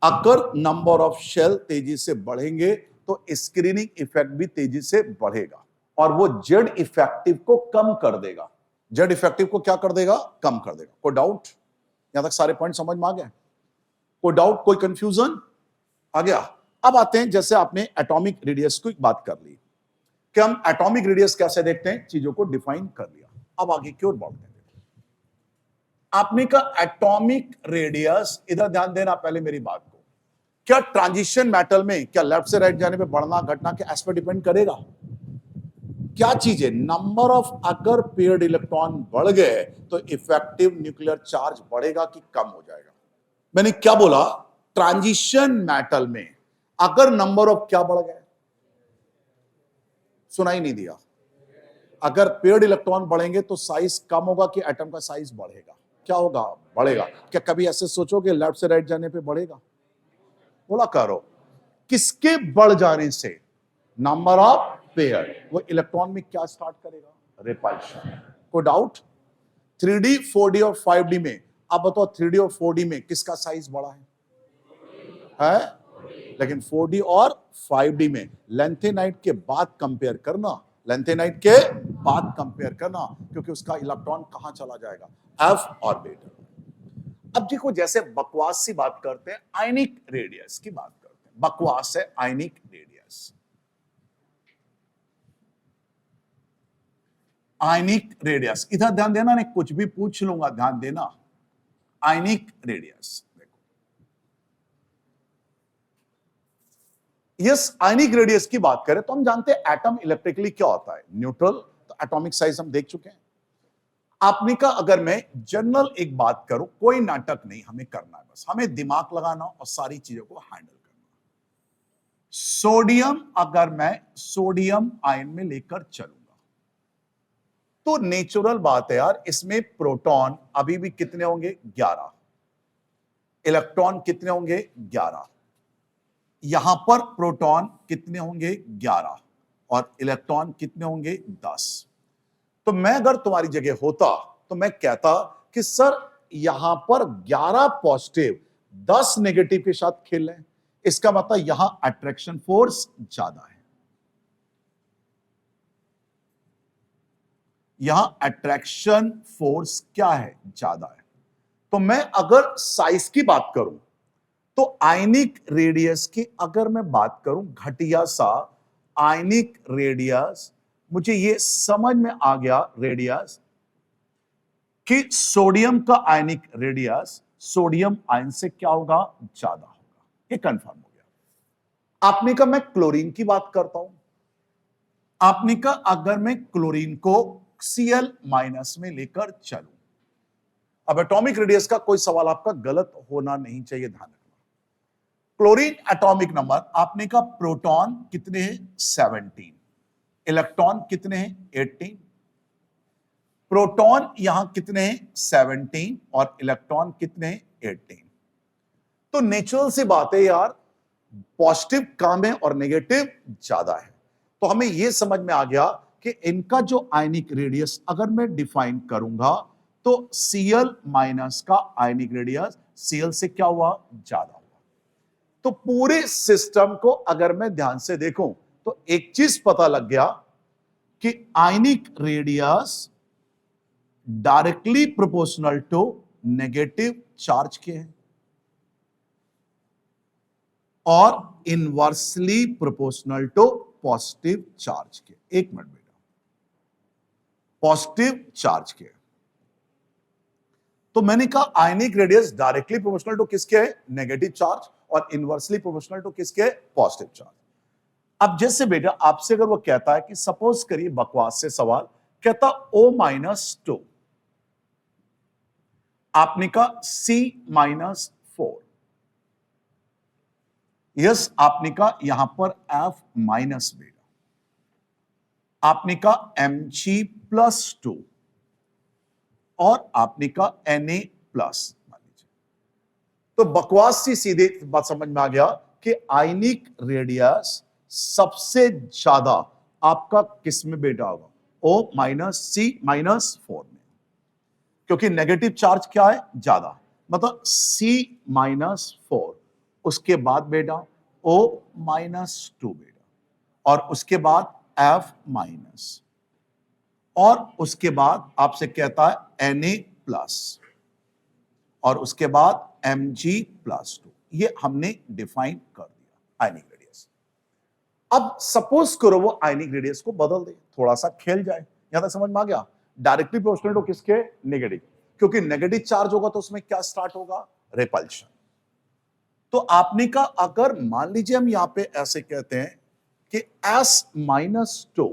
अगर नंबर ऑफ शेल तेजी से बढ़ेंगे तो स्क्रीनिंग इफेक्ट भी तेजी से बढ़ेगा और वो जेड इफेक्टिव को कम कर देगा। जेड इफेक्टिव को क्या कर देगा? कम कर देगा। कोई डाउट? यहां तक सारे पॉइंट समझ में आ गए? कोई डाउट, कोई कंफ्यूजन आ गया? अब आते हैं, जैसे आपने एटॉमिक रेडियस की बात कर ली कि हम एटॉमिक रेडियस कैसे देखते हैं, चीजों को डिफाइन कर लिया। अब आगे की ओर बढ़ते हैं। आपने कहा एटॉमिक रेडियस, इधर ध्यान देना पहले मेरी बात को। क्या ट्रांजिशन मेटल में क्या लेफ्ट से राइट जाने पे बढ़ना घटना के एस पे डिपेंड करेगा? क्या चीज है? नंबर ऑफ अगर पेयर्ड इलेक्ट्रॉन बढ़ गए तो इफेक्टिव न्यूक्लियर चार्ज बढ़ेगा कि कम हो जाएगा? मैंने क्या बोला? ट्रांजिशन मेटल में अगर नंबर ऑफ क्या बढ़ गए, सुनाई नहीं दिया। अगर पेयर्ड इलेक्ट्रॉन बढ़ेंगे तो साइज कम होगा कि एटम का साइज बढ़ेगा? क्या होगा? बढ़ेगा। क्या कभी ऐसे सोचोगे लेफ्ट से राइट जाने पे बढ़ेगा? बोला करो। किसके बढ़ जाने से? Number of pair. वो इलेक्ट्रॉन में क्या स्टार्ट करेगा? रिपल्शन। कोई डाउट? 3D 4D और 5D में, अब बताओ 3D और 4D में किसका साइज बड़ा है? लेकिन 4D और 5D में लेंथेनाइट के बाद कंपेयर करना, क्योंकि उसका इलेक्ट्रॉन कहां चला जाएगा? F orbital. अब देखो, जैसे बकवास सी बात करते हैं, आयनिक रेडियस की बात करते हैं। बकवास है आयनिक रेडियस। आयनिक रेडियस, इधर ध्यान देना, नहीं कुछ भी पूछ लूंगा, ध्यान देना। आयनिक रेडियस देखो, यस, आयनिक रेडियस की बात करें तो हम जानते हैं एटम इलेक्ट्रिकली क्या होता है? न्यूट्रल। तो एटॉमिक साइज हम देख चुके हैं। आपने कहा अगर मैं जनरल एक बात करूं, कोई नाटक नहीं हमें करना है, बस हमें दिमाग लगाना और सारी चीजों को हैंडल करना। सोडियम, अगर मैं सोडियम आयन में लेकर चलूंगा तो नेचुरल बात है यार, इसमें प्रोटॉन अभी भी कितने होंगे? 11। इलेक्ट्रॉन कितने होंगे? 11। यहां पर प्रोटॉन कितने होंगे? 11 और इलेक्ट्रॉन कितने होंगे? 10। तो मैं अगर तुम्हारी जगह होता तो मैं कहता कि सर यहां पर 11 पॉजिटिव 10 नेगेटिव के साथ खेल रहे हैं, इसका मतलब यहां अट्रैक्शन फोर्स ज्यादा है। यहां अट्रैक्शन फोर्स क्या है? ज्यादा है। तो मैं अगर साइज की बात करूं तो आयनिक रेडियस की अगर मैं बात करूं, घटिया सा आयनिक रेडियस, मुझे ये समझ में आ गया रेडियस कि सोडियम का आयनिक रेडियस सोडियम आयन से क्या होगा? ज्यादा होगा। ये कंफर्म हो गया। आपने कहा मैं क्लोरीन की बात करता हूं। आपने कहा अगर मैं क्लोरीन को Cl माइनस में लेकर चलूं, अब एटॉमिक रेडियस का कोई सवाल आपका गलत होना नहीं चाहिए, ध्यान रखना। क्लोरीन एटॉमिक नंबर, आपने कहा प्रोटॉन कितने हैं? 17। इलेक्ट्रॉन कितने हैं? 18। प्रोटॉन यहां कितने हैं? 17 और इलेक्ट्रॉन कितने हैं? 18। तो नेचुरल सी बात है यार, पॉजिटिव कम है और नेगेटिव ज्यादा है। तो हमें यह समझ में आ गया कि इनका जो आयनिक रेडियस अगर मैं डिफाइन करूंगा तो Cl माइनस का आयनिक रेडियस Cl से क्या हुआ? ज्यादा हुआ। तो पूरे सिस्टम को अगर मैं ध्यान से देखूं तो एक चीज पता लग गया कि ionic radius directly proportional to negative charge के हैं और inversely proportional to positive charge के। एक मिनट बेटा, पॉजिटिव चार्ज के। तो मैंने कहा ionic radius directly proportional to किसके है? नेगेटिव चार्ज, और इनवर्सली प्रोपोर्शनल टू किसके? Positive charge. अब जैसे बेटा आपसे अगर वो कहता है कि सपोज करिए, बकवास से सवाल कहता O-2, आपने कहा C-4, यस आपने कहा यहां पर F- बेटा, आपने कहा Mg+2 और आपने कहा Na+, मान लीजिए। तो बकवास सी सीधे बात समझ में आ गया कि आयनिक रेडियस सबसे ज्यादा आपका किस में बेटा होगा? O-C-4 में, क्योंकि नेगेटिव चार्ज क्या है? ज्यादा, मतलब C-4, उसके बाद बेटा O-2 बेटा, और उसके बाद F-, और उसके बाद आपसे कहता है Na+, और उसके बाद Mg+2। ये हमने डिफाइन कर दिया आयनिक रेडियस। अब सपोज करो वो आयनिक रेडियस को बदल दे, थोड़ा सा खेल जाए। यहां तक समझ में आ गया? डायरेक्टली प्रोपोर्शनल टू किसके? नेगेटिव, क्योंकि नेगेटिव चार्ज होगा तो उसमें क्या स्टार्ट होगा? रिपल्शन। तो आपने कहा अगर मान लीजिए हम यहां पे ऐसे कहते हैं कि S-2,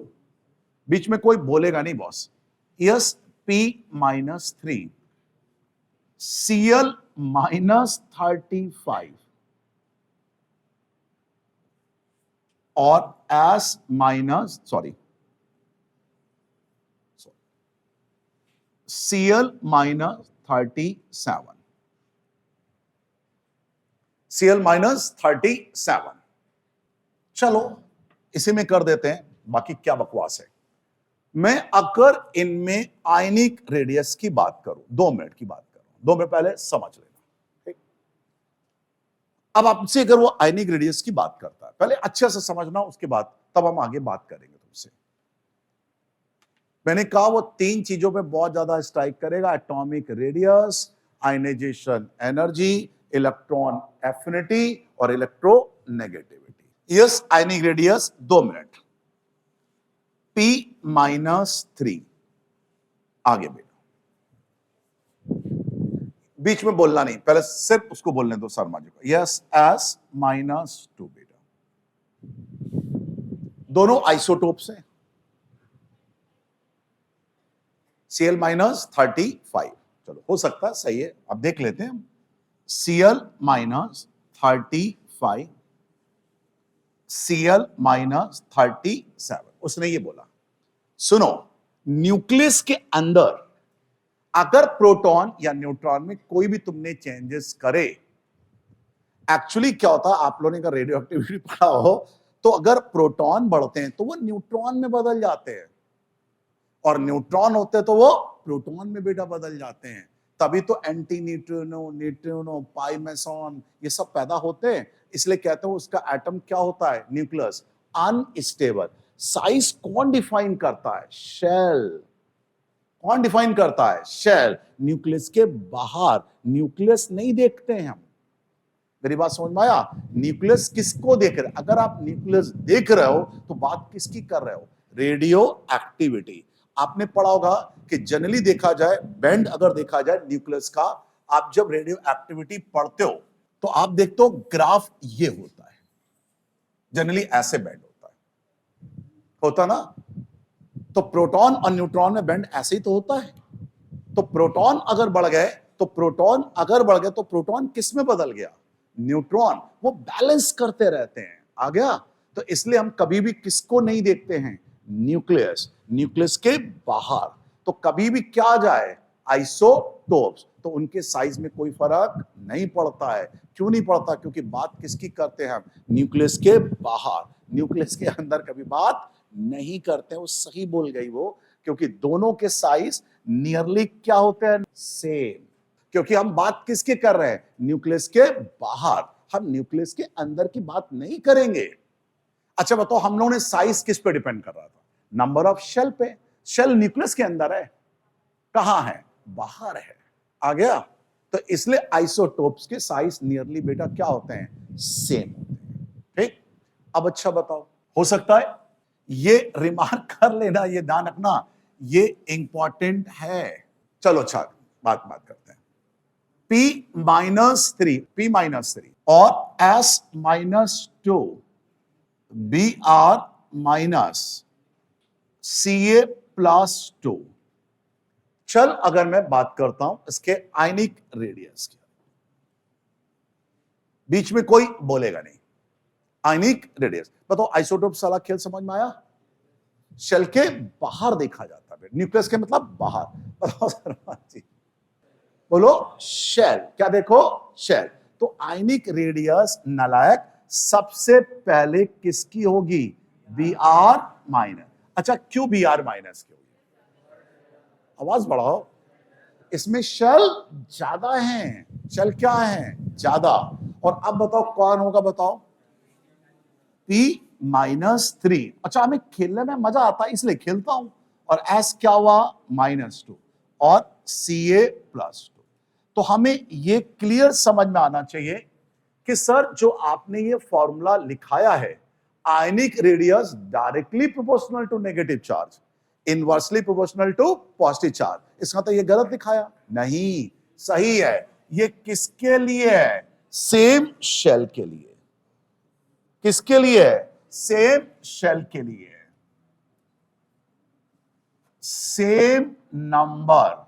बीच में कोई बोलेगा नहीं बॉस, Sp-3, Cl-35 और Cl-37, Cl-37। चलो इसी में कर देते हैं, बाकी क्या बकवास है। मैं अगर इनमें आयनिक रेडियस की बात करूं, 2 मिनट की बात करूं, 2 मिनट पहले समझ लेना, ठीक? अब आपसे अगर वो आयनिक रेडियस की बात करता है, पहले अच्छे से समझना, उसके बाद तब हम आगे बात करेंगे तुमसे। मैंने कहा वो 3 चीजों पे बहुत ज्यादा स्ट्राइक करेगा: atomic radius, ionization energy, electron affinity और electronegativity. Yes, ionic radius, 2 minute. P-3, आगे बेटा, बीच में बोलना नहीं, पहले सिर्फ उसको बोलने दो शर्मा जी को। यस, S-2 बेटा, दोनों आइसोटोप्स हैं, Cl-35। चलो हो सकता है सही है, अब देख लेते हैं हम। Cl-35, Cl-37, उसने ये बोला। सुनो, न्यूक्लियस के अंदर अगर प्रोटॉन या न्यूट्रॉन में कोई भी तुमने चेंजेस करे, एक्चुअली क्या होता है, आप लोगों ने अगर रेडियो एक्टिविटी पढ़ा हो तो अगर प्रोटॉन बढ़ते हैं तो वो न्यूट्रॉन में बदल जाते हैं, और न्यूट्रॉन होते तो वो प्रोटॉन में बेटा बदल जाते हैं। तभी तो एंटी न्यूट्रिनो, न्यूट्रिनो, पाई मेसॉन, ये सब पैदा होते हैं। इसलिए कहते हैं उसका एटम क्या होता है? Nucleus unstable. साइज कौन डिफाइन करता है? शेल। कौन डिफाइन करता है? शेल। न्यूक्लियस के बाहर, न्यूक्लियस नहीं देखते हैं हम। मेरी बात समझ में आया? न्यूक्लियस किसको देख रहे? अगर आप न्यूक्लियस देख रहे हो तो बात किसकी कर रहे हो? Radio activity. आपने पढ़ा होगा कि जनरली देखा जाए, बैंड अगर देखा जाए न्यूक्लियस का, आप जब रेडियो एक्टिविटी पढ़ते हो तो आप देखते हो ग्राफ ये होता है, जनरली ऐसे बैंड होता ना? तो प्रोटॉन और न्यूट्रॉन में बैंड ऐसे ही तो होता है। तो प्रोटॉन अगर बढ़ गए तो प्रोटॉन किस में बदल गया? न्यूट्रॉन। वो बैलेंस करते रहते हैं। आ गया? तो इसलिए हम कभी भी किसको नहीं देखते हैं? न्यूक्लियस। न्यूक्लियस के बाहर तो कभी भी क्या आ जाए? आइसोटोप्स। तो उनके साइज में कोई फर्क नहीं पड़ता है। क्यों नहीं पड़ता? क्योंकि बात किसकी करते हैं हम? न्यूक्लियस के बाहर। न्यूक्लियस के अंदर कभी बात नहीं करते। वो सही बोल गई वो, क्योंकि दोनों के साइज नियरली क्या होते हैं? सेम। क्योंकि हम बात किसके कर रहे हैं? न्यूक्लियस के बाहर। हम न्यूक्लियस के अंदर की बात नहीं करेंगे। अच्छा बताओ, हम लोगों ने साइज किस पे डिपेंड कर रहा था? नंबर ऑफ शेल पे। शेल न्यूक्लियस के अंदर है, कहां है? बाहर है। आ गया? तो इसलिए आइसोटोप्स के साइज नियरली बेटा क्या होते हैं? सेम होते हैं। ठीक? अब अच्छा बताओ, हो सकता है ये रिमार्क कर लेना, ये ध्यान रखना, ये इंपॉर्टेंट है। चलो अच्छा बात करते हैं। P-3 और S-2 Br-Ca+2। चल अगर मैं बात करता हूं इसके आयनिक रेडियस की, बीच में कोई बोलेगा नहीं। आयनिक रेडियस बताओ, आइसोटोप साला खेल समझ में आया? शेल के बाहर देखा जाता है, न्यूक्लियस के मतलब बाहर। बताओ शर्मा जी, बोलो शेल। क्या देखो? शेल। तो आयनिक रेडियस नालायक सबसे पहले किसकी होगी? Br-। अच्छा क्यों Br- की होगी? आवाज बढ़ाओ। इसमें शेल ज्यादा है। शेल क्या है? ज्यादा। और अब बताओ कौन होगा? बताओ P-3। अच्छा हमें खेलने में मजा आता है इसलिए खेलता हूं। और S क्या हुआ? -2 और Ca+2। तो हमें ये क्लियर समझ में आना चाहिए कि सर जो आपने ये फॉर्मूला लिखाया है, ionic radius directly proportional to negative charge, inversely proportional to positive charge, इसका तो ये गलत लिखाया नहीं, सही है। ये किसके लिए है? सेम शेल के लिए। किसके लिए? सेम शेल के लिए। सेम नंबर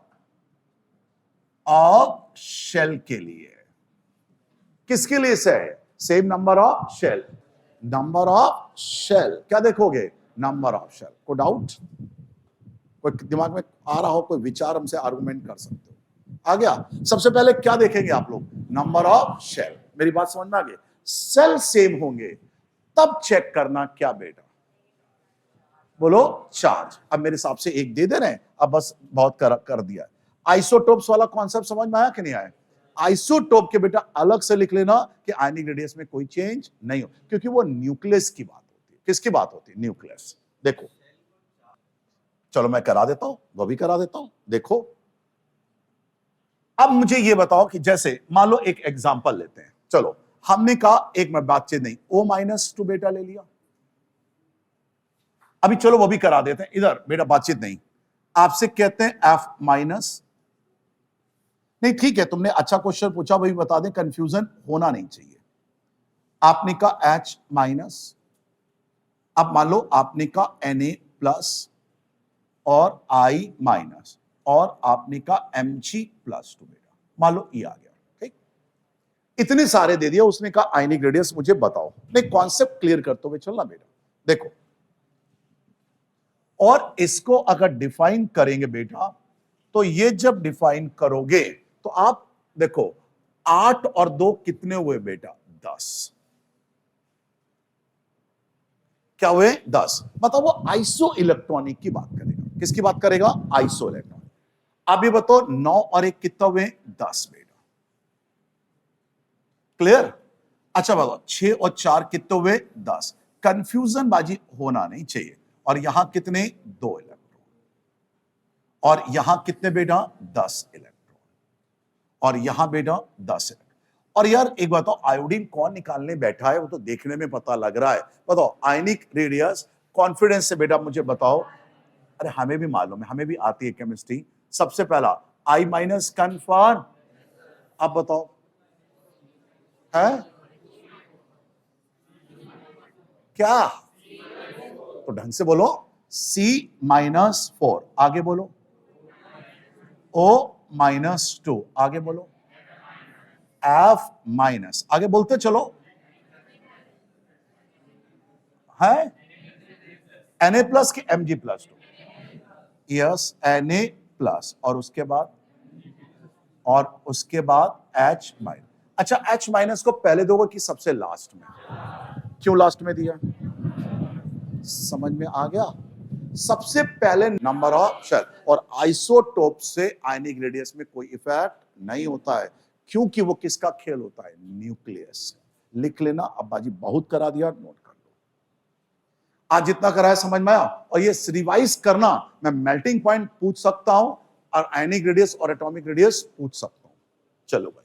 ऑफ शेल के लिए। किसके लिए से है? Same number of shell. Number of shell क्या देखोगे? Number of shell. कोई डाउट? कोई दिमाग में आ रहा हो कोई विचार, हमसे आर्गुमेंट कर सकते हो। आ गया? सबसे पहले क्या देखेंगे आप लोग? Number of shell. मेरी बात समझ में आ गई? सेल सेम होंगे तब चेक करना क्या बेटा? बोलो चार्ज। अब मेरे हिसाब से एक दे रहे हैं, अब बस बहुत कर दिया। आइसोटोप्स वाला कॉन्सेप्ट समझ में आया कि नहीं आया? आइसोटोप के बेटा अलग से लिख लेना कि आयनिक रेडियस में कोई चेंज नहीं हो, क्योंकि वो न्यूक्लियस की बात होती है। किसकी बात होती है? न्यूक्लियस। देखो चलो मैं करा देता हूं, वो भी करा देता हूं। देखो अब मुझे ये बताओ कि जैसे मान लो एक एग्जांपल लेते हैं। चलो हमने कहा एक में बातचीत नहीं, O-2 बेटा ले लिया। अभी चलो वो भी करा देते हैं। इधर बेटा बातचीत नहीं, आपसे कहते हैं F-। नहीं ठीक है, तुमने अच्छा क्वेश्चन पूछा, वही बता दें, कंफ्यूजन होना नहीं चाहिए। आपने कहा H-। अब मान लो आपने कहा Na+ और I- और आपने कहा Mg+2 बेटा, मान लो ये आ गया। ठीक, इतने सारे दे दिया, उसने कहा आयनिक रेडियस मुझे बताओ। नहीं कॉन्सेप्ट क्लियर करते हुए चलना बेटा। देखो और इसको अगर डिफाइन करेंगे बेटा, तो ये जब डिफाइन करोगे तो आप देखो 8 और 2 कितने हुए बेटा? 10। क्या हुए? 10। मतलब वो आइसो इलेक्ट्रॉनिक की बात करेगा। किसकी बात करेगा? Iso electronic. अब ये बताओ 9 और 1 कितना हुए? 10 बेटा। क्लियर? अच्छा बताओ 6 और 4 कितने हुए? 10। कंफ्यूजन बाजी होना नहीं चाहिए। और यहां कितने? 2 इलेक्ट्रॉन। और यहां कितने बेटा? 10 इलेक्ट्रॉन। और यहां बेटा 10 इलेक्ट्रॉन। और यार एक बात बताओ, आयोडीन कौन निकालने बैठा है? वो तो देखने में पता लग रहा है। बताओ आयनिक रेडियस कॉन्फिडेंस से बेटा मुझे बताओ। अरे हमें भी मालूम है, हमें भी आती है केमिस्ट्री। सबसे पहला I- कन्फर्म। अब बताओ है क्या? तो ढंग से बोलो। C-4। आगे बोलो। O-2। आगे बोलो। F-। आगे बोलते चलो। है Na+ की Mg+2। यस Na+ और उसके बाद H-। अच्छा H- को पहले दोगे कि सबसे लास्ट में? क्यों लास्ट में दिया? समझ में आ गया? सबसे पहले नंबर ऑफ शेल। और आइसोटोप से आयनिक रेडियस में कोई इफेक्ट नहीं होता है, क्योंकि वो किसका खेल होता है? न्यूक्लियस। लिख लेना। अब बाजी बहुत करा दिया, नोट कर लो। आज जितना करा है समझ में आया? और ये रिवाइज करना, मैं मेल्टिंग पॉइंट पूछ सकता हूं और आयनिक रेडियस और एटॉमिक रेडियस पूछ सकता हूं। चलो भाई।